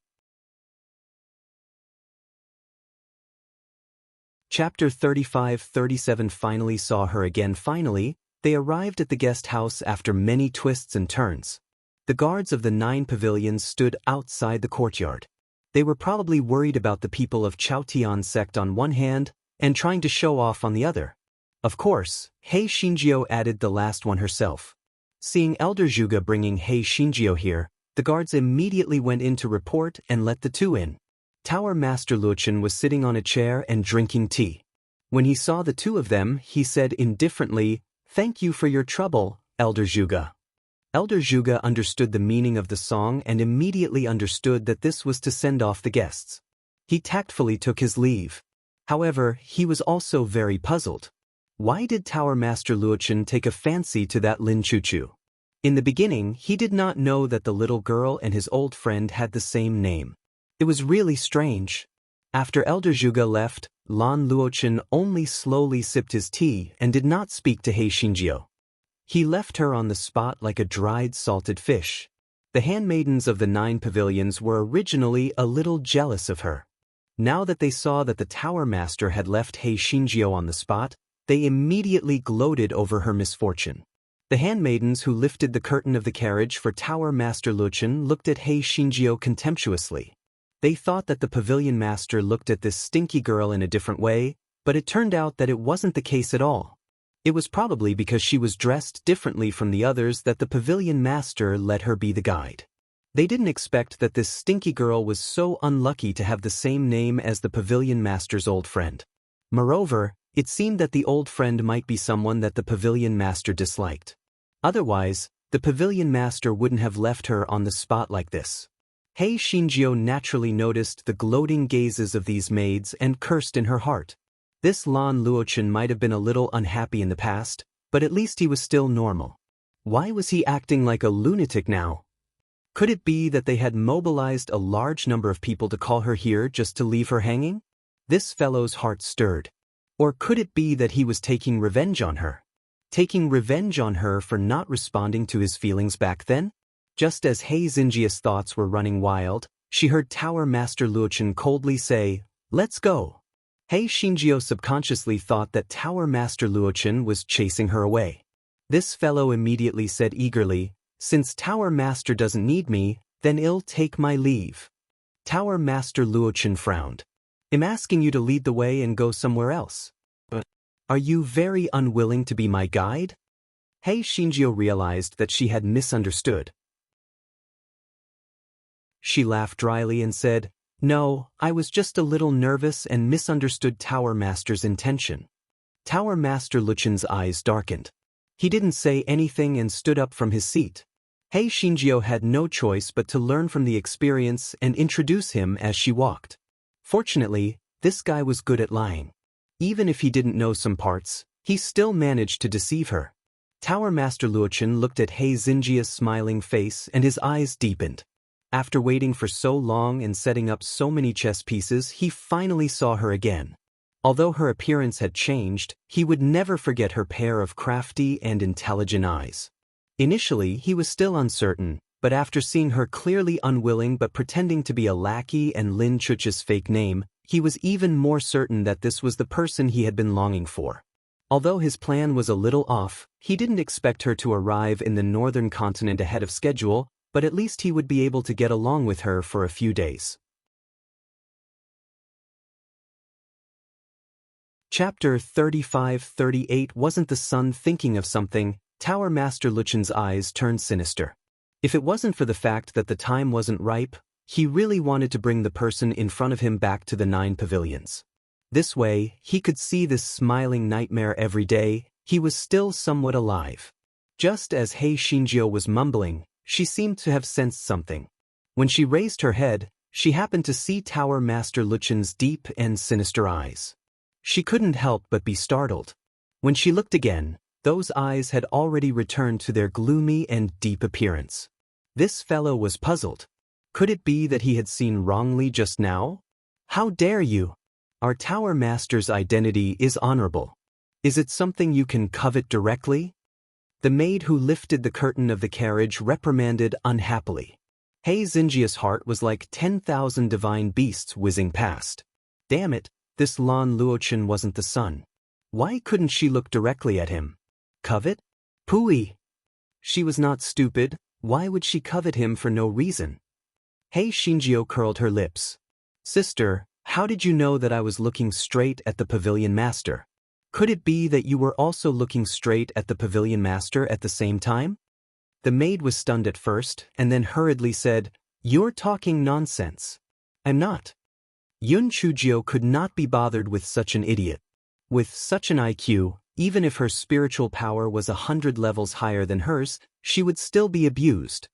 Chapter 35-37 Finally saw her again. Finally, they arrived at the guest house after many twists and turns. The guards of the 9 pavilions stood outside the courtyard. They were probably worried about the people of Chaotian sect on one hand and trying to show off on the other. Of course, Hei Xinjiu added the last one herself. Seeing Elder Zhuge bringing Hei Xinjiu here, the guards immediately went in to report and let the two in. Tower Master Luochen was sitting on a chair and drinking tea. When he saw the two of them, he said indifferently, "Thank you for your trouble, Elder Zhuge." Elder Zhuge understood the meaning of the song and immediately understood that this was to send off the guests. He tactfully took his leave. However, he was also very puzzled. Why did Tower Master Luochen take a fancy to that Lin Chu? In the beginning, he did not know that the little girl and his old friend had the same name. It was really strange. After Elder Zhuge left, Lan Luochen only slowly sipped his tea and did not speak to Hei Xinjiu. He left her on the spot like a dried salted fish. The handmaidens of the 9 pavilions were originally a little jealous of her. Now that they saw that the tower master had left Hei Shinjio on the spot, they immediately gloated over her misfortune. The handmaidens who lifted the curtain of the carriage for Tower Master Luochen looked at Hei Shinjio contemptuously. They thought that the pavilion master looked at this stinky girl in a different way, but it turned out that it wasn't the case at all. It was probably because she was dressed differently from the others that the pavilion master let her be the guide. They didn't expect that this stinky girl was so unlucky to have the same name as the pavilion master's old friend. Moreover, it seemed that the old friend might be someone that the pavilion master disliked. Otherwise, the pavilion master wouldn't have left her on the spot like this. Hei Shinjio naturally noticed the gloating gazes of these maids and cursed in her heart. This Lan Luochen might have been a little unhappy in the past, but at least he was still normal. Why was he acting like a lunatic now? Could it be that they had mobilized a large number of people to call her here just to leave her hanging? This fellow's heart stirred. Or could it be that he was taking revenge on her? Taking revenge on her for not responding to his feelings back then? Just as Hei Xinjia's thoughts were running wild, she heard Tower Master Luochen coldly say, "Let's go." Hei Shinjio subconsciously thought that Tower Master Luochen was chasing her away. This fellow immediately said eagerly, "Since Tower Master doesn't need me, then I'll take my leave." Tower Master Luochen frowned. "I'm asking you to lead the way and go somewhere else. But are you very unwilling to be my guide?" Hei Shinjio realized that she had misunderstood. She laughed dryly and said, "No, I was just a little nervous and misunderstood Tower Master's intention." Tower Master Luchen's eyes darkened. He didn't say anything and stood up from his seat. Hei Shinjio had no choice but to learn from the experience and introduce him as she walked. Fortunately, this guy was good at lying. Even if he didn't know some parts, he still managed to deceive her. Tower Master Luochen looked at Hei Xinjia's smiling face and his eyes deepened. After waiting for so long and setting up so many chess pieces, he finally saw her again. Although her appearance had changed, he would never forget her pair of crafty and intelligent eyes. Initially, he was still uncertain, but after seeing her clearly unwilling but pretending to be a lackey and Lin Chuch's fake name, he was even more certain that this was the person he had been longing for. Although his plan was a little off, he didn't expect her to arrive in the northern continent ahead of schedule, but at least he would be able to get along with her for a few days. Chapter 35-38. Wasn't the sun thinking of something? Tower Master Luchen's eyes turned sinister. If it wasn't for the fact that the time wasn't ripe, he really wanted to bring the person in front of him back to the 9 pavilions. This way, he could see this smiling nightmare every day. He was still somewhat alive. Just as Hei Shinjio was mumbling, she seemed to have sensed something. When she raised her head, she happened to see Tower Master Luchen's deep and sinister eyes. She couldn't help but be startled. When she looked again, those eyes had already returned to their gloomy and deep appearance. This fellow was puzzled. Could it be that he had seen wrongly just now? "How dare you? Our Tower Master's identity is honorable. Is it something you can covet directly?" The maid who lifted the curtain of the carriage reprimanded unhappily. Hei Xinjia's heart was like 10,000 divine beasts whizzing past. Damn it, this Lan Luochen wasn't the sun. Why couldn't she look directly at him? Covet? Pooey! She was not stupid. Why would she covet him for no reason? Hei Shinjio curled her lips. "Sister, how did you know that I was looking straight at the pavilion master? Could it be that you were also looking straight at the pavilion master at the same time?" The maid was stunned at first, and then hurriedly said, "You're talking nonsense." "I'm not." Yun Chujio could not be bothered with such an idiot. With such an IQ, even if her spiritual power was 100 levels higher than hers, she would still be abused.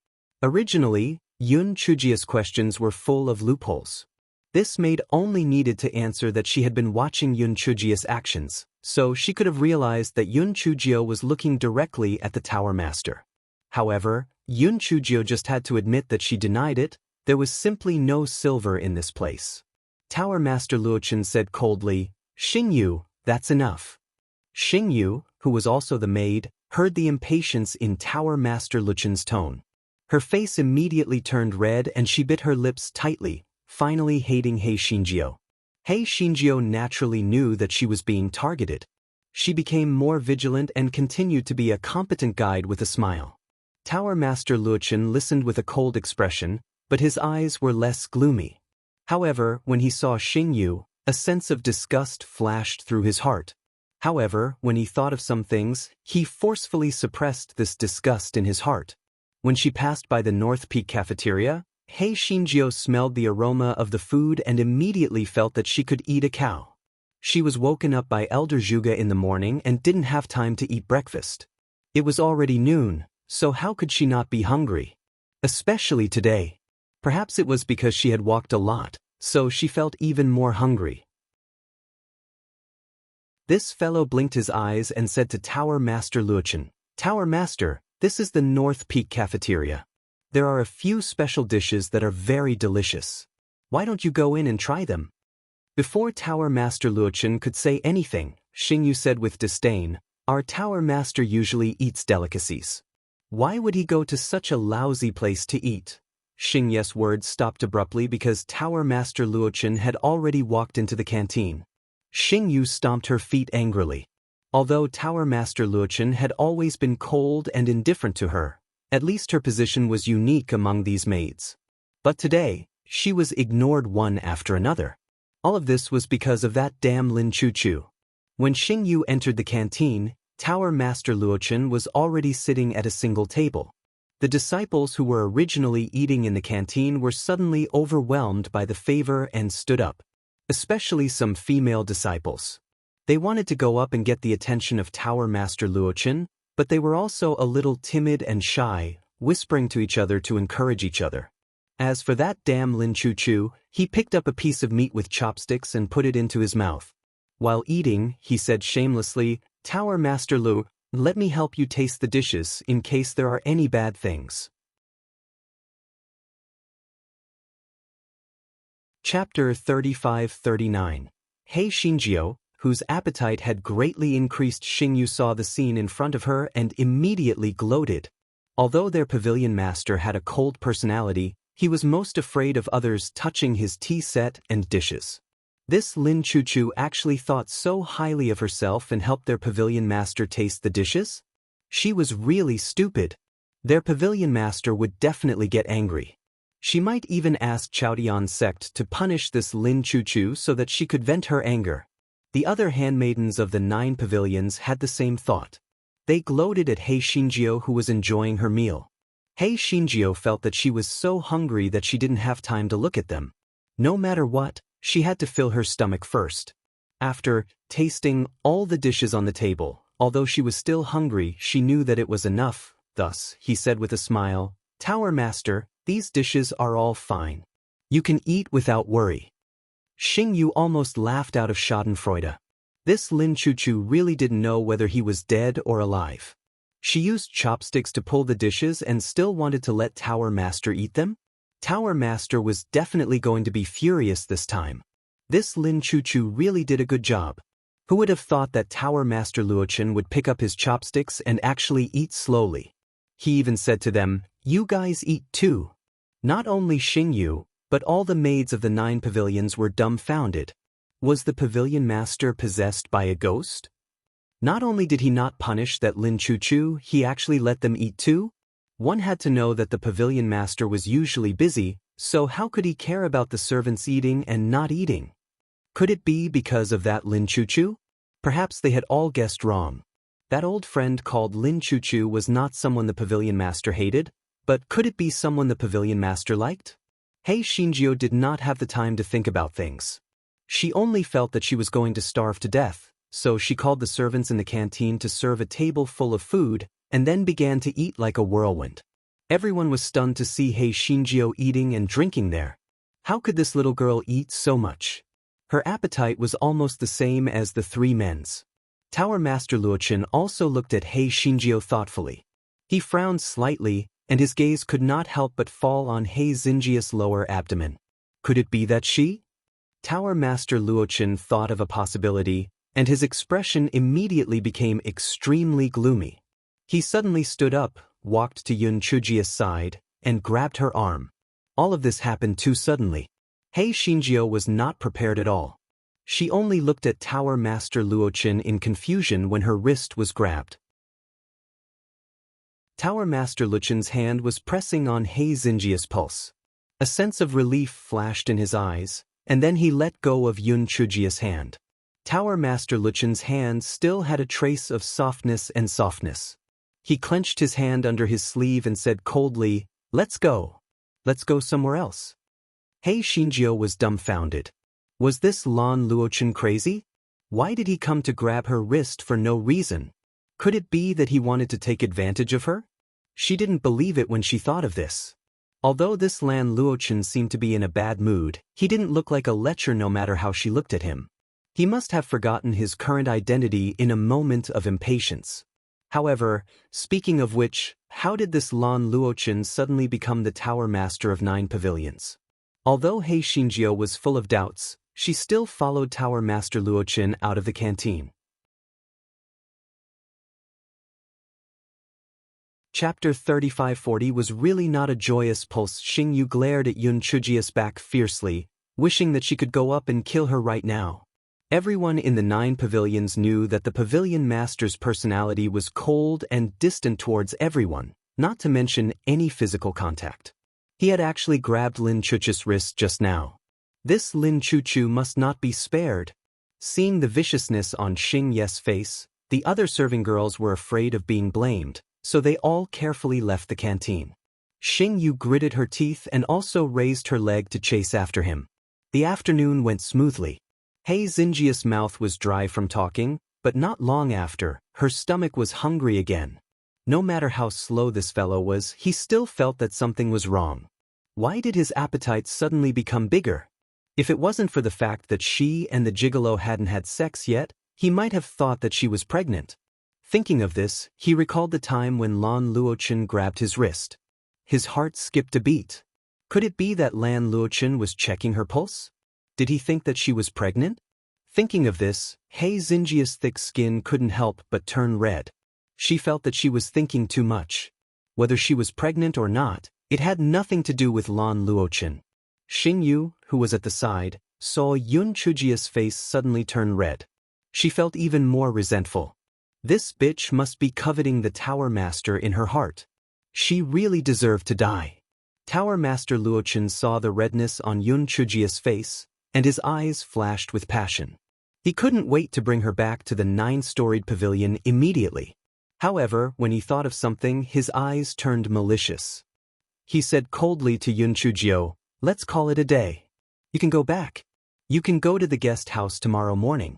Originally, Yun Chujio's questions were full of loopholes. This maid only needed to answer that she had been watching Yun Chujio's actions, so she could have realized that Yun Chujio was looking directly at the Tower Master. However, Yun Chujio just had to admit that she denied it. There was simply no silver in this place. Tower Master Luochen said coldly, "Xingyu, that's enough." Xingyu, who was also the maid, heard the impatience in Tower Master Luchen's tone. Her face immediately turned red and she bit her lips tightly, finally hating Hei Shinjio. Hei Shinjio naturally knew that she was being targeted. She became more vigilant and continued to be a competent guide with a smile. Tower Master Luochen listened with a cold expression, but his eyes were less gloomy. However, when he saw Xingyu, a sense of disgust flashed through his heart. However, when he thought of some things, he forcefully suppressed this disgust in his heart. When she passed by the North Peak cafeteria, Hei Shinjio smelled the aroma of the food and immediately felt that she could eat a cow. She was woken up by Elder Zhuge in the morning and didn't have time to eat breakfast. It was already noon, so how could she not be hungry? Especially today. Perhaps it was because she had walked a lot, so she felt even more hungry. This fellow blinked his eyes and said to Tower Master Luochen, "Tower Master, this is the North Peak cafeteria. There are a few special dishes that are very delicious. Why don't you go in and try them?" Before Tower Master Luochen could say anything, Xingyu said with disdain, "Our Tower Master usually eats delicacies. Why would he go to such a lousy place to eat?" Xingyu's words stopped abruptly because Tower Master Luochen had already walked into the canteen. Xingyu stomped her feet angrily. Although Tower Master Luochen had always been cold and indifferent to her, at least her position was unique among these maids. But today, she was ignored one after another. All of this was because of that damn Lin Chuchu. When Xingyu entered the canteen, Tower Master Luochen was already sitting at a single table. The disciples who were originally eating in the canteen were suddenly overwhelmed by the favor and stood up. Especially some female disciples. They wanted to go up and get the attention of Tower Master Luochen, but they were also a little timid and shy, whispering to each other to encourage each other. As for that damn Lin Chuchu, he picked up a piece of meat with chopsticks and put it into his mouth. While eating, he said shamelessly, "Tower Master Lu, let me help you taste the dishes in case there are any bad things." Chapter 35-39. Hei Shinjio, whose appetite had greatly increased. Xingyu saw the scene in front of her and immediately gloated. Although their pavilion master had a cold personality, he was most afraid of others touching his tea set and dishes. This Lin Chuchu actually thought so highly of herself and helped their pavilion master taste the dishes? She was really stupid. Their pavilion master would definitely get angry. She might even ask Chaodian's sect to punish this Lin Chuchu so that she could vent her anger. The other handmaidens of the 9 pavilions had the same thought. They gloated at Hei Shinjio, who was enjoying her meal. Hei Shinjio felt that she was so hungry that she didn't have time to look at them. No matter what, she had to fill her stomach first. After tasting all the dishes on the table, although she was still hungry, she knew that it was enough. Thus, he said with a smile, "Tower Master, these dishes are all fine. You can eat without worry." Xingyu almost laughed out of schadenfreude. This Lin Chuchu really didn't know whether he was dead or alive. She used chopsticks to pull the dishes and still wanted to let Tower Master eat them? Tower Master was definitely going to be furious this time. This Lin Chuchu really did a good job. Who would have thought that Tower Master Luochen would pick up his chopsticks and actually eat slowly? He even said to them, "You guys eat too." Not only Xingyu, but all the maids of the 9 pavilions were dumbfounded. Was the pavilion master possessed by a ghost? Not only did he not punish that Lin Chuchu, he actually let them eat too? One had to know that the pavilion master was usually busy, so how could he care about the servants eating and not eating? Could it be because of that Lin Chuchu? Perhaps they had all guessed wrong. That old friend called Lin Chuchu was not someone the pavilion master hated, but could it be someone the pavilion master liked? Hei Shinjio did not have the time to think about things. She only felt that she was going to starve to death, so she called the servants in the canteen to serve a table full of food, and then began to eat like a whirlwind. Everyone was stunned to see Hei Shinjio eating and drinking there. How could this little girl eat so much? Her appetite was almost the same as the 3 men's. Tower Master Luochen also looked at Hei Shinjio thoughtfully. He frowned slightly, and his gaze could not help but fall on Hei Xinjia's lower abdomen. Could it be that she? Tower Master Luochen thought of a possibility, and his expression immediately became extremely gloomy. He suddenly stood up, walked to Yun Chujia's side, and grabbed her arm. All of this happened too suddenly. Hei Xingjiu was not prepared at all. She only looked at Tower Master Luochen in confusion when her wrist was grabbed. Tower Master Luchen's hand was pressing on Hei Xingjiu's pulse. A sense of relief flashed in his eyes, and then he let go of Yun Chujia's hand. Tower Master Luchen's hand still had a trace of softness. He clenched his hand under his sleeve and said coldly, "Let's go. Let's go somewhere else." Hei Xingjiu was dumbfounded. Was this Lan Luochen crazy? Why did he come to grab her wrist for no reason? Could it be that he wanted to take advantage of her? She didn't believe it when she thought of this. Although this Lan Luochen seemed to be in a bad mood, he didn't look like a lecher no matter how she looked at him. He must have forgotten his current identity in a moment of impatience. However, speaking of which, how did this Lan Luochen suddenly become the Tower Master of 9 Pavilions? Although Hei Xingjiu was full of doubts, she still followed Tower Master Luochen out of the canteen. Chapter 3540 was really not a joyous pulse. Xingyu glared at Yun Chujia's back fiercely, wishing that she could go up and kill her right now. Everyone in the 9 pavilions knew that the pavilion master's personality was cold and distant towards everyone, not to mention any physical contact. He had actually grabbed Lin Chuchu's wrist just now. This Lin Chuchu must not be spared. Seeing the viciousness on Xing Ye's face, the other serving girls were afraid of being blamed, so they all carefully left the canteen. Xing Yu gritted her teeth and also raised her leg to chase after him. The afternoon went smoothly. Hei Xingjiu's mouth was dry from talking, but not long after, her stomach was hungry again. No matter how slow this fellow was, he still felt that something was wrong. Why did his appetite suddenly become bigger? If it wasn't for the fact that she and the gigolo hadn't had sex yet, he might have thought that she was pregnant. Thinking of this, he recalled the time when Lan Luochen grabbed his wrist. His heart skipped a beat. Could it be that Lan Luochen was checking her pulse? Did he think that she was pregnant? Thinking of this, Hei Xingjiu's thick skin couldn't help but turn red. She felt that she was thinking too much. Whether she was pregnant or not, it had nothing to do with Lan Luochen. Xing Yu, who was at the side, saw Yun Chujia's face suddenly turn red. She felt even more resentful. This bitch must be coveting the Tower Master in her heart. She really deserved to die. Tower Master Luochen saw the redness on Yun Chujia's face, and his eyes flashed with passion. He couldn't wait to bring her back to the 9-storied pavilion immediately. However, when he thought of something, his eyes turned malicious. He said coldly to Yun Chujiu, "Let's call it a day. You can go back. You can go to the guest house tomorrow morning."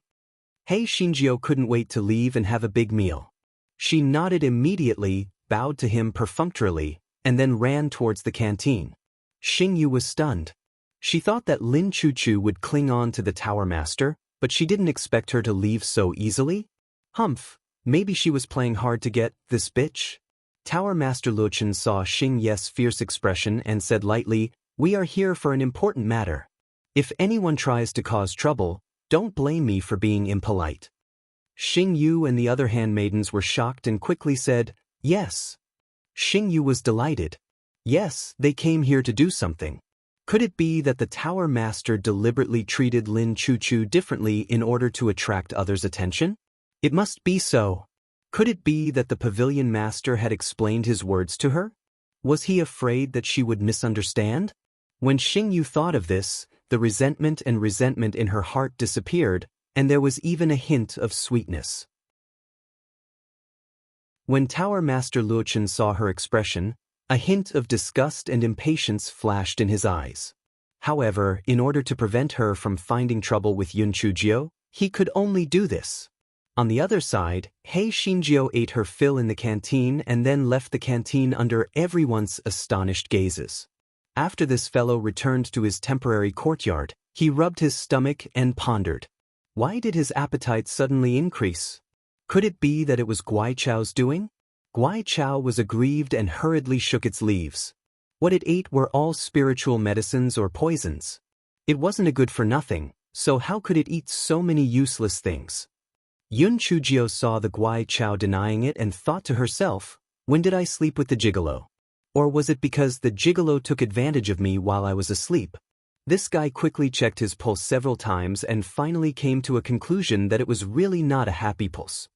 Hei Xingjiu couldn't wait to leave and have a big meal. She nodded immediately, bowed to him perfunctorily, and then ran towards the canteen. Xing Yu was stunned. She thought that Lin Chuchu would cling on to the Tower Master, but she didn't expect her to leave so easily. Humph, maybe she was playing hard to get, this bitch. Tower Master Luochen saw Xing Ye's fierce expression and said lightly, "We are here for an important matter. If anyone tries to cause trouble, don't blame me for being impolite." Xing Yu and the other handmaidens were shocked and quickly said, "Yes." Xing Yu was delighted. Yes, they came here to do something. Could it be that the Tower Master deliberately treated Lin Chuchu differently in order to attract others' attention? It must be so. Could it be that the Pavilion Master had explained his words to her? Was he afraid that she would misunderstand? When Xing Yu thought of this, the resentment in her heart disappeared, and there was even a hint of sweetness. When Tower Master Luochen saw her expression, a hint of disgust and impatience flashed in his eyes. However, in order to prevent her from finding trouble with Yun Chujiu, he could only do this. On the other side, Hei Xingjiu ate her fill in the canteen and then left the canteen under everyone's astonished gazes. After this fellow returned to his temporary courtyard, he rubbed his stomach and pondered. Why did his appetite suddenly increase? Could it be that it was Guai Chao's doing? Guai Chao was aggrieved and hurriedly shook its leaves. What it ate were all spiritual medicines or poisons. It wasn't a good for nothing, so how could it eat so many useless things? Yun Chujiu saw the Guai Chao denying it and thought to herself, "When did I sleep with the gigolo?" Or was it because the gigolo took advantage of me while I was asleep? This guy quickly checked his pulse several times and finally came to a conclusion that it was really not a happy pulse.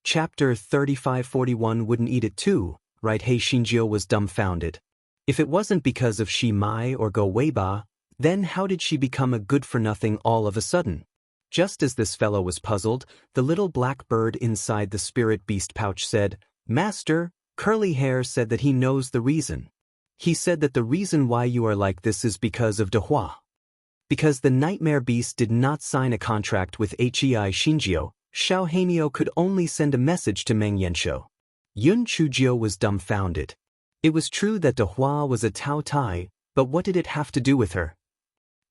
Chapter 3541 Wouldn't eat it too, right? Hey Shinjio was dumbfounded. If it wasn't because of Shi Mai or Go Weiba, then how did she become a good-for-nothing all of a sudden? Just as this fellow was puzzled, the little black bird inside the spirit beast pouch said, "Master, Curly Hair said that he knows the reason. He said that the reason why you are like this is because of Dehua. Because the nightmare beast did not sign a contract with Hei Shinjio, Xiao Hanyo could only send a message to Meng Yanshou." Yun Chujio was dumbfounded. It was true that Dehua was a Tao Tai, but what did it have to do with her?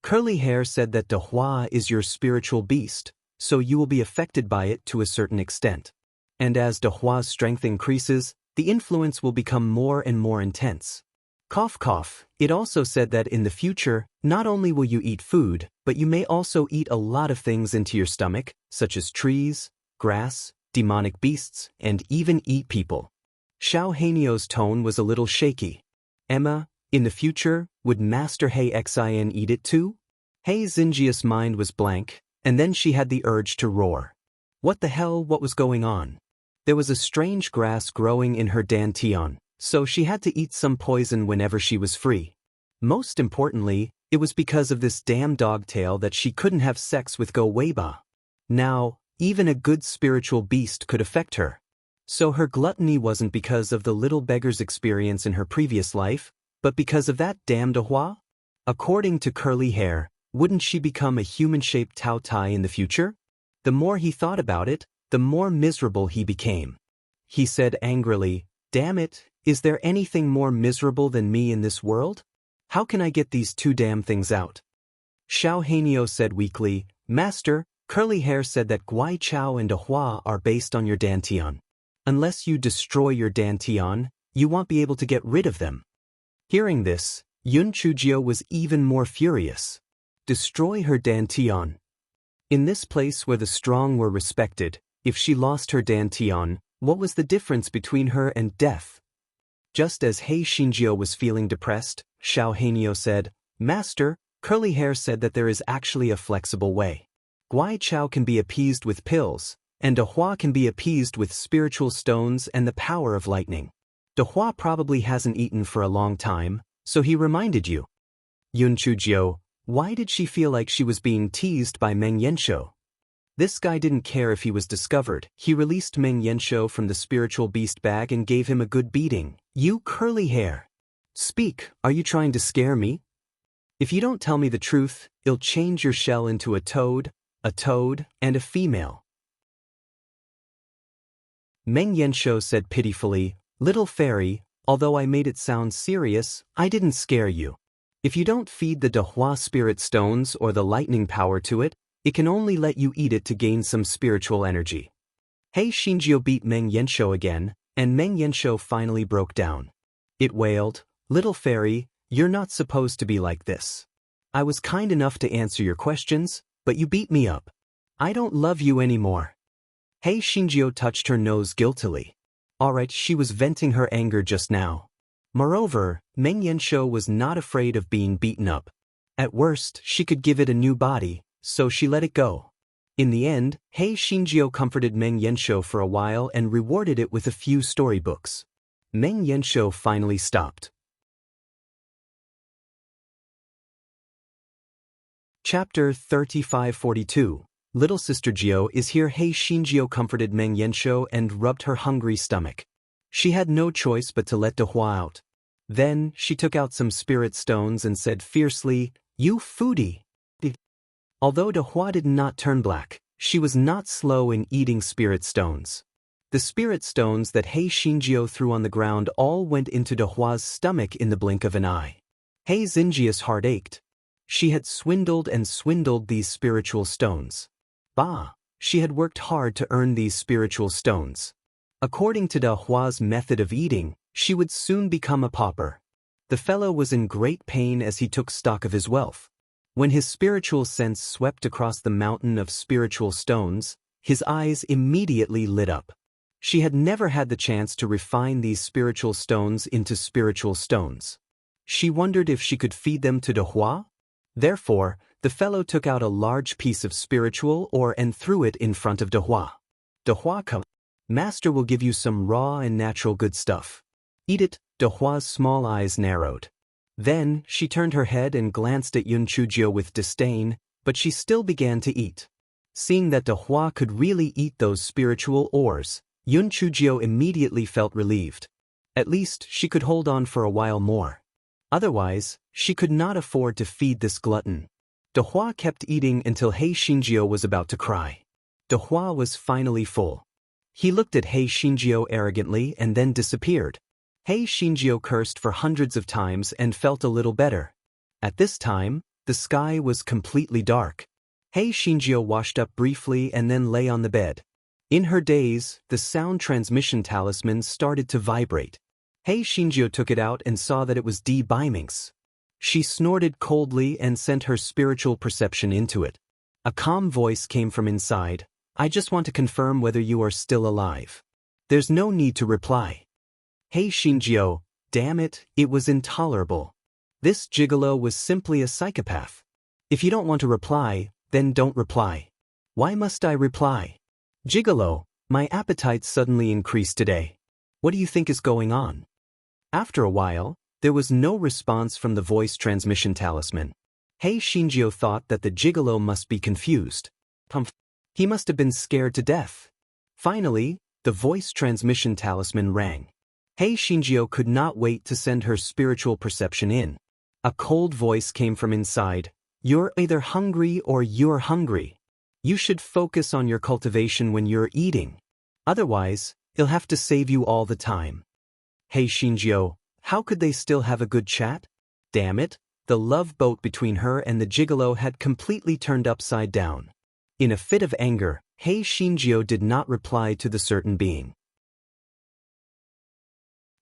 Curly Hair said that Dehua is your spiritual beast, so you will be affected by it to a certain extent. And as Dehua's strength increases, the influence will become more and more intense. Cough cough. It also said that in the future, not only will you eat food, but you may also eat a lot of things into your stomach, such as trees, grass, demonic beasts, and even eat people. Xiao Hanyo's tone was a little shaky. Emma, in the future, would Master Hei Xin eat it too? Hei Xinjia's mind was blank, and then she had the urge to roar. What the hell, what was going on? There was a strange grass growing in her dantian, so she had to eat some poison whenever she was free. Most importantly, it was because of this damn dogtail that she couldn't have sex with Go Weiba. Now, even a good spiritual beast could affect her. So her gluttony wasn't because of the little beggar's experience in her previous life, but because of that damn Dehua? According to Curly Hair, wouldn't she become a human-shaped Tao Tai in the future? The more he thought about it, the more miserable he became. He said angrily, "Damn it, is there anything more miserable than me in this world? How can I get these two damn things out?" Xiao Hanyo said weakly, "Master, Curly Hair said that Guai Chao and Dehua are based on your dantian. Unless you destroy your dantian, you won't be able to get rid of them." Hearing this, Yun Chujio was even more furious. Destroy her dantian. In this place where the strong were respected, if she lost her dantian, what was the difference between her and death? Just as Hei Shinjio was feeling depressed, Xiao Hanyo said, "Master, Curly Hair said that there is actually a flexible way. Guai Chao can be appeased with pills, and Dehua can be appeased with spiritual stones and the power of lightning. Dehua probably hasn't eaten for a long time, so he reminded you." Yun Chujio, why did she feel like she was being teased by Meng Yanshou? This guy didn't care if he was discovered. He released Meng Yanshou from the spiritual beast bag and gave him a good beating. "You Curly Hair. Speak, are you trying to scare me? If you don't tell me the truth, it'll change your shell into a toad, and a female." Meng Yanshou said pitifully, "Little fairy, although I made it sound serious, I didn't scare you. If you don't feed the Dehua spirit stones or the lightning power to it, it can only let you eat it to gain some spiritual energy." Hei Shinjio beat Meng Yanshou again, and Meng Yanshou finally broke down. It wailed, "Little fairy, you're not supposed to be like this. I was kind enough to answer your questions, but you beat me up. I don't love you anymore." Hei Shinjio touched her nose guiltily. Alright, she was venting her anger just now. Moreover, Meng Yanshou was not afraid of being beaten up. At worst, she could give it a new body, so she let it go. In the end, Hei Shinjio comforted Meng Yanshou for a while and rewarded it with a few storybooks. Meng Yanshou finally stopped. Chapter 3542 Little Sister Jio is here. Hei Shinjio comforted Meng Yanshou and rubbed her hungry stomach. She had no choice but to let Dehua out. Then, she took out some spirit stones and said fiercely, "You foodie." Although Dehua did not turn black, she was not slow in eating spirit stones. The spirit stones that Hei Shinjio threw on the ground all went into Dehua's stomach in the blink of an eye. Hei Xinjia's heart ached. She had swindled and swindled these spiritual stones. Bah! She had worked hard to earn these spiritual stones. According to Dehua's method of eating, she would soon become a pauper. The fellow was in great pain as he took stock of his wealth. When his spiritual sense swept across the mountain of spiritual stones, his eyes immediately lit up. She had never had the chance to refine these spiritual stones into spiritual stones. She wondered if she could feed them to De Hua. Therefore, the fellow took out a large piece of spiritual ore and threw it in front of De Hua. De Hua, come. Master will give you some raw and natural good stuff. Eat it. De Hua's small eyes narrowed. Then, she turned her head and glanced at Yun Chujio with disdain, but she still began to eat. Seeing that De Hua could really eat those spiritual ores, Yun Chujio immediately felt relieved. At least, she could hold on for a while more. Otherwise, she could not afford to feed this glutton. De Hua kept eating until He Xinjiu was about to cry. De Hua was finally full. He looked at He Xinjiu arrogantly and then disappeared. He Xinjiu cursed for hundreds of times and felt a little better. At this time, the sky was completely dark. He Xinjiu washed up briefly and then lay on the bed. In her daze, the sound transmission talisman started to vibrate. He Xinjiu took it out and saw that it was Di Baiminx. She snorted coldly and sent her spiritual perception into it. A calm voice came from inside. I just want to confirm whether you are still alive. There's no need to reply. He Xinjiu, damn it, it was intolerable. This gigolo was simply a psychopath. If you don't want to reply, then don't reply. Why must I reply? Gigolo, my appetite suddenly increased today. What do you think is going on? After a while, there was no response from the voice transmission talisman. He Xinjiu thought that the gigolo must be confused. He must have been scared to death. Finally, the voice transmission talisman rang. He Xinjiu could not wait to send her spiritual perception in. A cold voice came from inside. You're either hungry or you're hungry. You should focus on your cultivation when you're eating. Otherwise, he'll have to save you all the time. He Xinjiu, how could they still have a good chat? Damn it, the love boat between her and the gigolo had completely turned upside down. In a fit of anger, He Xinjiu did not reply to the certain being.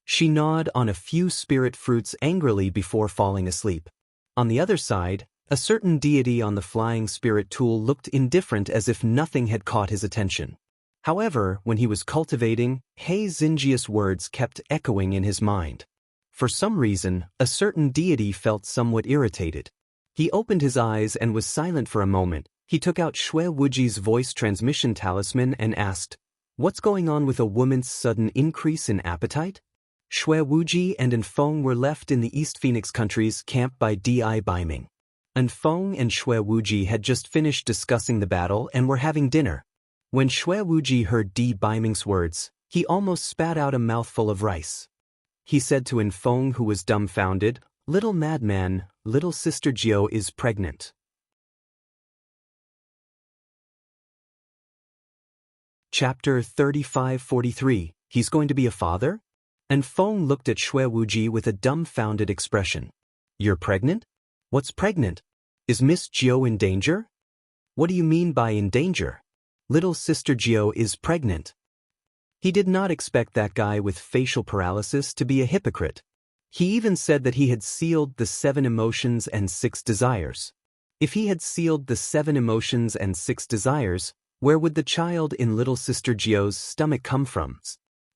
She gnawed on a few spirit fruits angrily before falling asleep. On the other side, a certain deity on the flying spirit tool looked indifferent as if nothing had caught his attention. However, when he was cultivating, He Xinjiu's words kept echoing in his mind. For some reason, a certain deity felt somewhat irritated. He opened his eyes and was silent for a moment. He took out Xue Wuji's voice transmission talisman and asked, "What's going on with a woman's sudden increase in appetite?" Xue Wuji and Enfeng were left in the East Phoenix countries camped by Di Baiming. Enfeng and Xue Wuji had just finished discussing the battle and were having dinner. When Xue Wuji heard Di Baiming's words, he almost spat out a mouthful of rice. He said to Enfeng, who was dumbfounded, "Little madman, little sister Jiu is pregnant." Chapter 35-43, He's going to be a father? Enfeng looked at Xue Wuji with a dumbfounded expression. You're pregnant? What's pregnant? Is Miss Jiu in danger? What do you mean by in danger? Little sister Jiu is pregnant. He did not expect that guy with facial paralysis to be a hypocrite. He even said that he had sealed the 7 emotions and 6 desires. If he had sealed the 7 emotions and 6 desires, where would the child in little sister Jiu's stomach come from?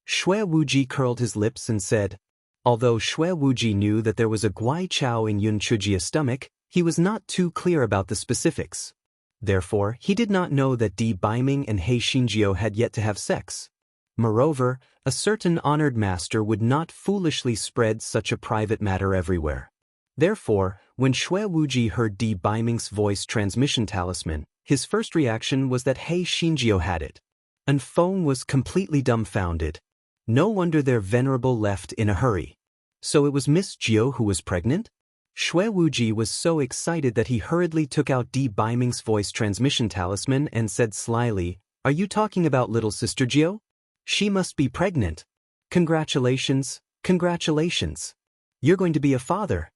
Xue Wuji curled his lips and said, although Xue Wuji knew that there was a Guai Chao in Yun Chujia's stomach, he was not too clear about the specifics. Therefore, he did not know that Di Baiming and He Xinjiu had yet to have sex. Moreover, a certain honored master would not foolishly spread such a private matter everywhere. Therefore, when Xue Wuji heard Di Baiming's voice transmission talisman, his first reaction was that He Xinjiu had it. Enfeng was completely dumbfounded. No wonder their venerable left in a hurry. So it was Miss Jiu who was pregnant? Xue Wuji was so excited that he hurriedly took out Di Baiming's voice transmission talisman and said slyly, "Are you talking about little sister Jiu? She must be pregnant. Congratulations, congratulations. You're going to be a father."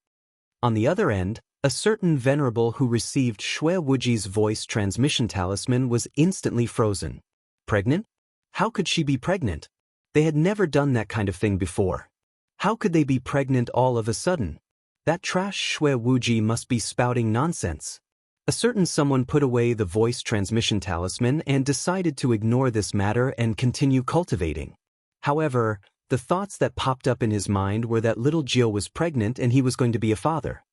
On the other end, a certain venerable who received Xue Wuji's voice transmission talisman was instantly frozen. Pregnant? How could she be pregnant? They had never done that kind of thing before. How could they be pregnant all of a sudden? That trash Xue Wuji must be spouting nonsense. A certain someone put away the voice transmission talisman and decided to ignore this matter and continue cultivating. However, the thoughts that popped up in his mind were that little Jill was pregnant and he was going to be a father.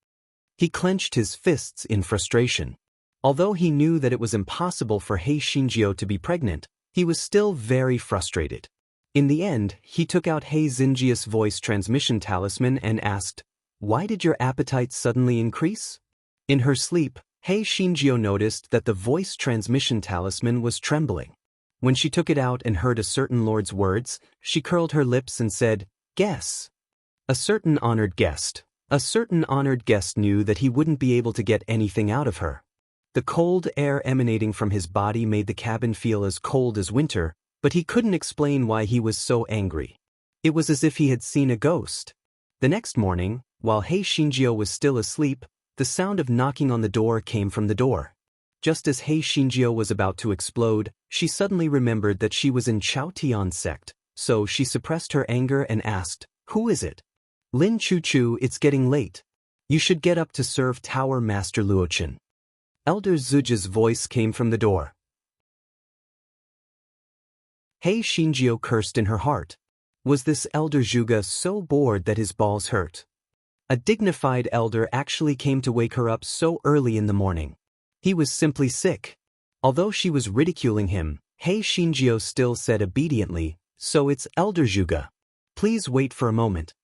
He clenched his fists in frustration. Although he knew that it was impossible for Hei Xinjiu to be pregnant, he was still very frustrated. In the end, he took out Hei Xinjiu's voice transmission talisman and asked, "Why did your appetite suddenly increase?" In her sleep, Hei Xinjiu noticed that the voice transmission talisman was trembling. When she took it out and heard a certain lord's words, she curled her lips and said, "Guess." A certain honored guest knew that he wouldn't be able to get anything out of her. The cold air emanating from his body made the cabin feel as cold as winter, but he couldn't explain why he was so angry. It was as if he had seen a ghost. The next morning, while Hei Xinjiu was still asleep, the sound of knocking on the door came from the door. Just as Hei Xinjiu was about to explode, she suddenly remembered that she was in Chao Tian sect, so she suppressed her anger and asked, "Who is it?" "Lin Chuchu, it's getting late. You should get up to serve Tower Master Luochen." Elder Zhuge's voice came from the door. Hei Xinjiu cursed in her heart. Was this Elder Zhuge so bored that his balls hurt? A dignified elder actually came to wake her up so early in the morning. He was simply sick. Although she was ridiculing him, Hei Xinjiu still said obediently, "So it's Elder Zhuge. Please wait for a moment."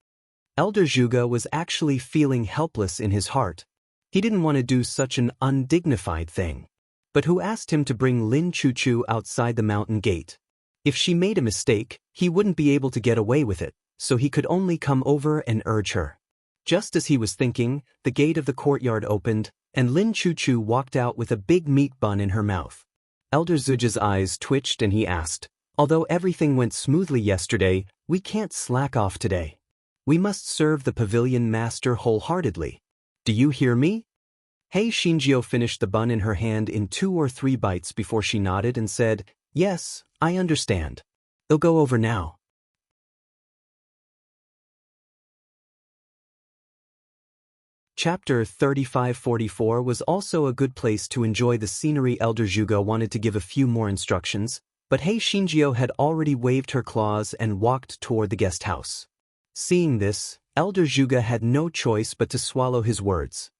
Elder Zhuge was actually feeling helpless in his heart. He didn't want to do such an undignified thing. But who asked him to bring Lin Chuchu outside the mountain gate? If she made a mistake, he wouldn't be able to get away with it, so he could only come over and urge her. Just as he was thinking, the gate of the courtyard opened, and Lin Chuchu walked out with a big meat bun in her mouth. Elder Zhuge's eyes twitched and he asked, "Although everything went smoothly yesterday, we can't slack off today. We must serve the pavilion master wholeheartedly. Do you hear me?" Hei Xinjiu finished the bun in her hand in 2 or 3 bites before she nodded and said, "Yes, I understand. They'll go over now." Chapter 3544 was also a good place to enjoy the scenery. Elder Zhuge wanted to give a few more instructions, but Hei Xinjiu had already waved her claws and walked toward the guest house. Seeing this, Elder Zhuge had no choice but to swallow his words.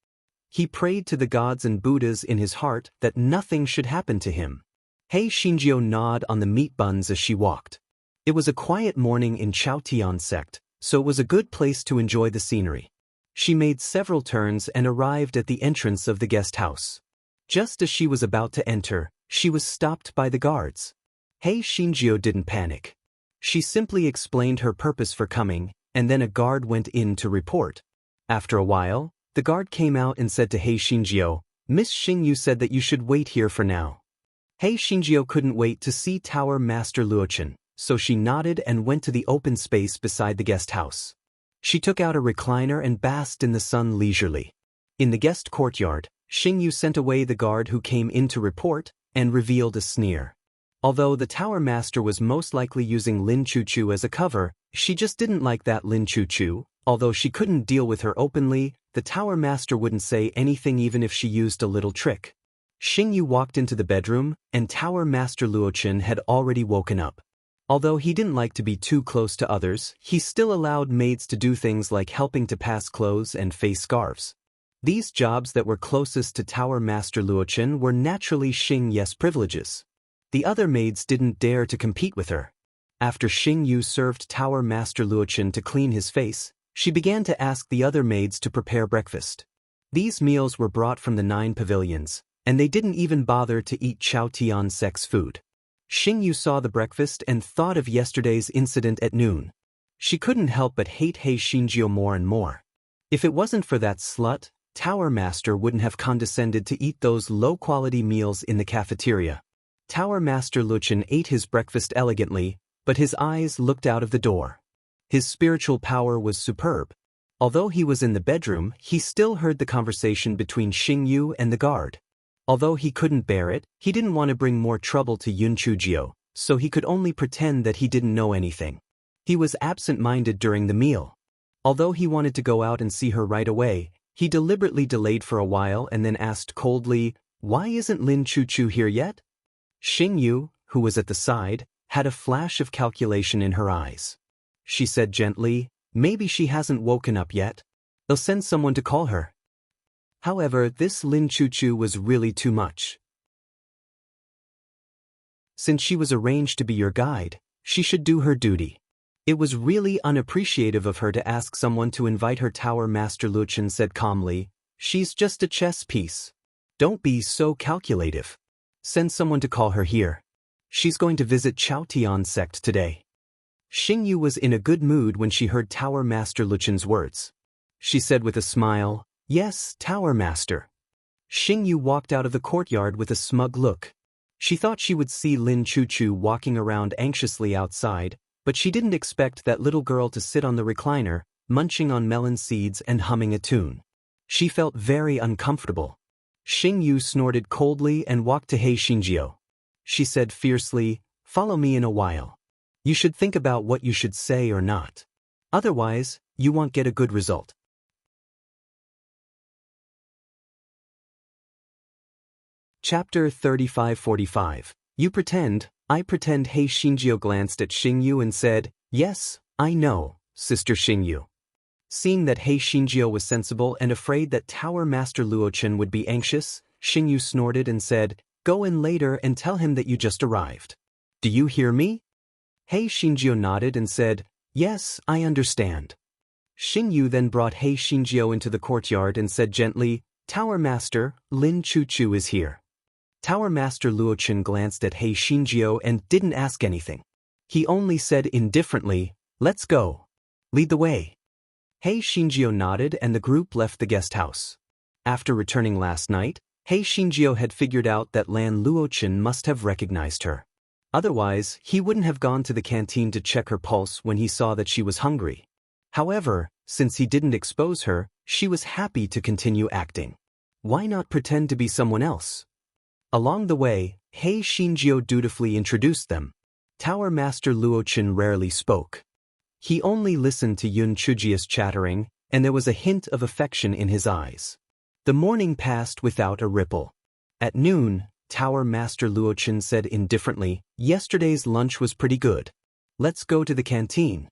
He prayed to the gods and Buddhas in his heart that nothing should happen to him. Hei Xinjiu gnawed on the meat buns as she walked. It was a quiet morning in Chao Tian sect, so it was a good place to enjoy the scenery. She made several turns and arrived at the entrance of the guest house. Just as she was about to enter, she was stopped by the guards. Hei Xinjiu didn't panic. She simply explained her purpose for coming, and then a guard went in to report. After a while, the guard came out and said to Hei Xinjiu, "Miss Xingyu said that you should wait here for now." Hei Xinjiu couldn't wait to see Tower Master Luochen, so she nodded and went to the open space beside the guest house. She took out a recliner and basked in the sun leisurely. In the guest courtyard, Xingyu sent away the guard who came in to report and revealed a sneer. Although the tower master was most likely using Lin Chuchu as a cover, she just didn't like that Lin Chuchu. Although she couldn't deal with her openly, the tower master wouldn't say anything even if she used a little trick. Xingyu walked into the bedroom, and Tower Master Luochen had already woken up. Although he didn't like to be too close to others, he still allowed maids to do things like helping to pass clothes and face scarves. These jobs that were closest to Tower Master Luochen were naturally Xing's privileges. The other maids didn't dare to compete with her. After Xingyu served Tower Master Luochen to clean his face, she began to ask the other maids to prepare breakfast. These meals were brought from the 9 pavilions, and they didn't even bother to eat Chao Tian sect's food. Xingyu saw the breakfast and thought of yesterday's incident at noon. She couldn't help but hate Hei Xinjiu more and more. If it wasn't for that slut, Tower Master wouldn't have condescended to eat those low-quality meals in the cafeteria. Tower Master Luochen ate his breakfast elegantly, but his eyes looked out of the door. His spiritual power was superb. Although he was in the bedroom, he still heard the conversation between Xingyu and the guard. Although he couldn't bear it, he didn't want to bring more trouble to Yun Chujio, so he could only pretend that he didn't know anything. He was absent-minded during the meal. Although he wanted to go out and see her right away, he deliberately delayed for a while and then asked coldly, Why isn't Lin Chuchu here yet? Xingyu, who was at the side, had a flash of calculation in her eyes. She said gently, maybe she hasn't woken up yet. They'll send someone to call her. However, this Lin Chuchu was really too much. Since she was arranged to be your guide, she should do her duty. It was really unappreciative of her to ask someone to invite her. Tower Master Luochen said calmly, she's just a chess piece. Don't be so calculative. Send someone to call her here. She's going to visit Chaotian sect today. Xingyu was in a good mood when she heard Tower Master Luchen's words. She said with a smile, yes, Tower Master. Xingyu walked out of the courtyard with a smug look. She thought she would see Lin Chuchu walking around anxiously outside, but she didn't expect that little girl to sit on the recliner, munching on melon seeds and humming a tune. She felt very uncomfortable. Xingyu snorted coldly and walked to He Xinjiu. She said fiercely, follow me in a while. You should think about what you should say or not. Otherwise, you won't get a good result. Chapter 35-45. You pretend, I pretend. He Xinjiu glanced at Xingyu and said, yes, I know, Sister Xingyu. Seeing that He Xinjiu was sensible and afraid that Tower Master Luochen would be anxious, Xingyu snorted and said, go in later and tell him that you just arrived. Do you hear me? He Xinjiu nodded and said, yes, I understand. Xingyu then brought He Xinjiu into the courtyard and said gently, Tower Master, Lin Chuchu is here. Tower Master Luochen glanced at He Xinjiu and didn't ask anything. He only said indifferently, let's go. Lead the way. He Xinjiu nodded and the group left the guest house. After returning last night, He Xinjiu had figured out that Lan Luochen must have recognized her. Otherwise, he wouldn't have gone to the canteen to check her pulse when he saw that she was hungry. However, since he didn't expose her, she was happy to continue acting. Why not pretend to be someone else? Along the way, He Xinjiu dutifully introduced them. Tower Master Luochen rarely spoke. He only listened to Yun Chujia's chattering, and there was a hint of affection in his eyes. The morning passed without a ripple. At noon, Tower Master Luochen said indifferently, yesterday's lunch was pretty good. Let's go to the canteen.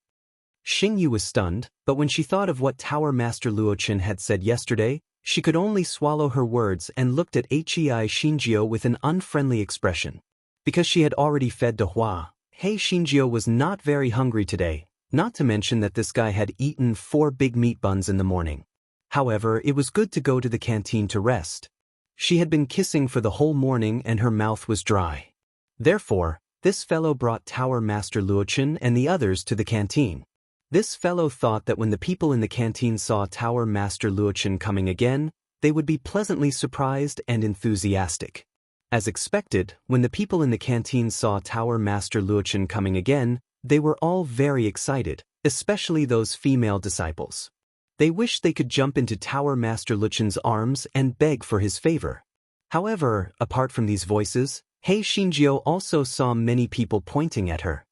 Xingyu was stunned, but when she thought of what Tower Master Luochen had said yesterday, she could only swallow her words and looked at He Xinjiu with an unfriendly expression. Because she had already fed De Hua, He Xinjiu was not very hungry today, not to mention that this guy had eaten 4 big meat buns in the morning. However, it was good to go to the canteen to rest. She had been kissing for the whole morning and her mouth was dry. Therefore, this fellow brought Tower Master Luochen and the others to the canteen. This fellow thought that when the people in the canteen saw Tower Master Luochen coming again, they would be pleasantly surprised and enthusiastic. As expected, when the people in the canteen saw Tower Master Luochen coming again, they were all very excited, especially those female disciples. They wished they could jump into Tower Master Luchen's arms and beg for his favor. However, apart from these voices, He Xinjiu also saw many people pointing at her.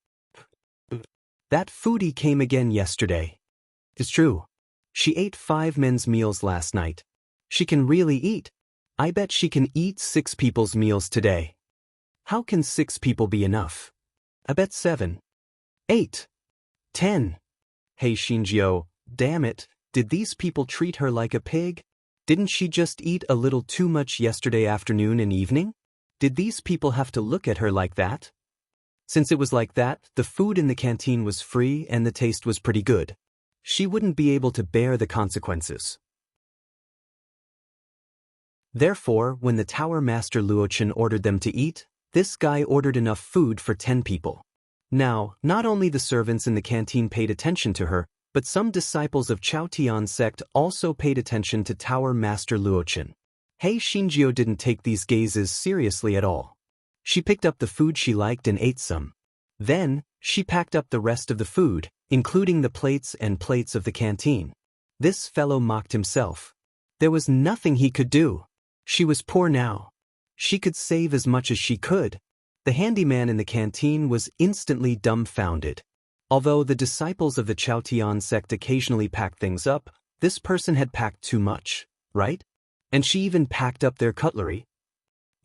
That foodie came again yesterday. It's true. She ate 5 men's meals last night. She can really eat. I bet she can eat 6 people's meals today. How can 6 people be enough? I bet 7. 8. 10. He Xinjiu, damn it. Did these people treat her like a pig? Didn't she just eat a little too much yesterday afternoon and evening? Did these people have to look at her like that? Since it was like that, the food in the canteen was free and the taste was pretty good. She wouldn't be able to bear the consequences. Therefore, when the Tower Master Luochen ordered them to eat, this guy ordered enough food for 10 people. Now, not only the servants in the canteen paid attention to her, but some disciples of Chaotian sect also paid attention to Tower Master Luochen. He Xinjiu didn't take these gazes seriously at all. She picked up the food she liked and ate some. Then, she packed up the rest of the food, including the plates and plates of the canteen. This fellow mocked himself. There was nothing he could do. She was poor now. She could save as much as she could. The handyman in the canteen was instantly dumbfounded. Although the disciples of the Chaotian sect occasionally packed things up, this person had packed too much, right? And she even packed up their cutlery.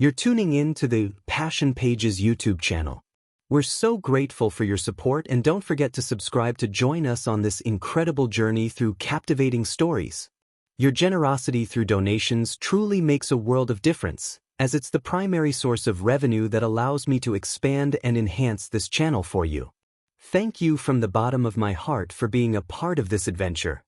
You're tuning in to the Passion Pages YouTube channel. We're so grateful for your support, and don't forget to subscribe to join us on this incredible journey through captivating stories. Your generosity through donations truly makes a world of difference, as it's the primary source of revenue that allows me to expand and enhance this channel for you. Thank you from the bottom of my heart for being a part of this adventure.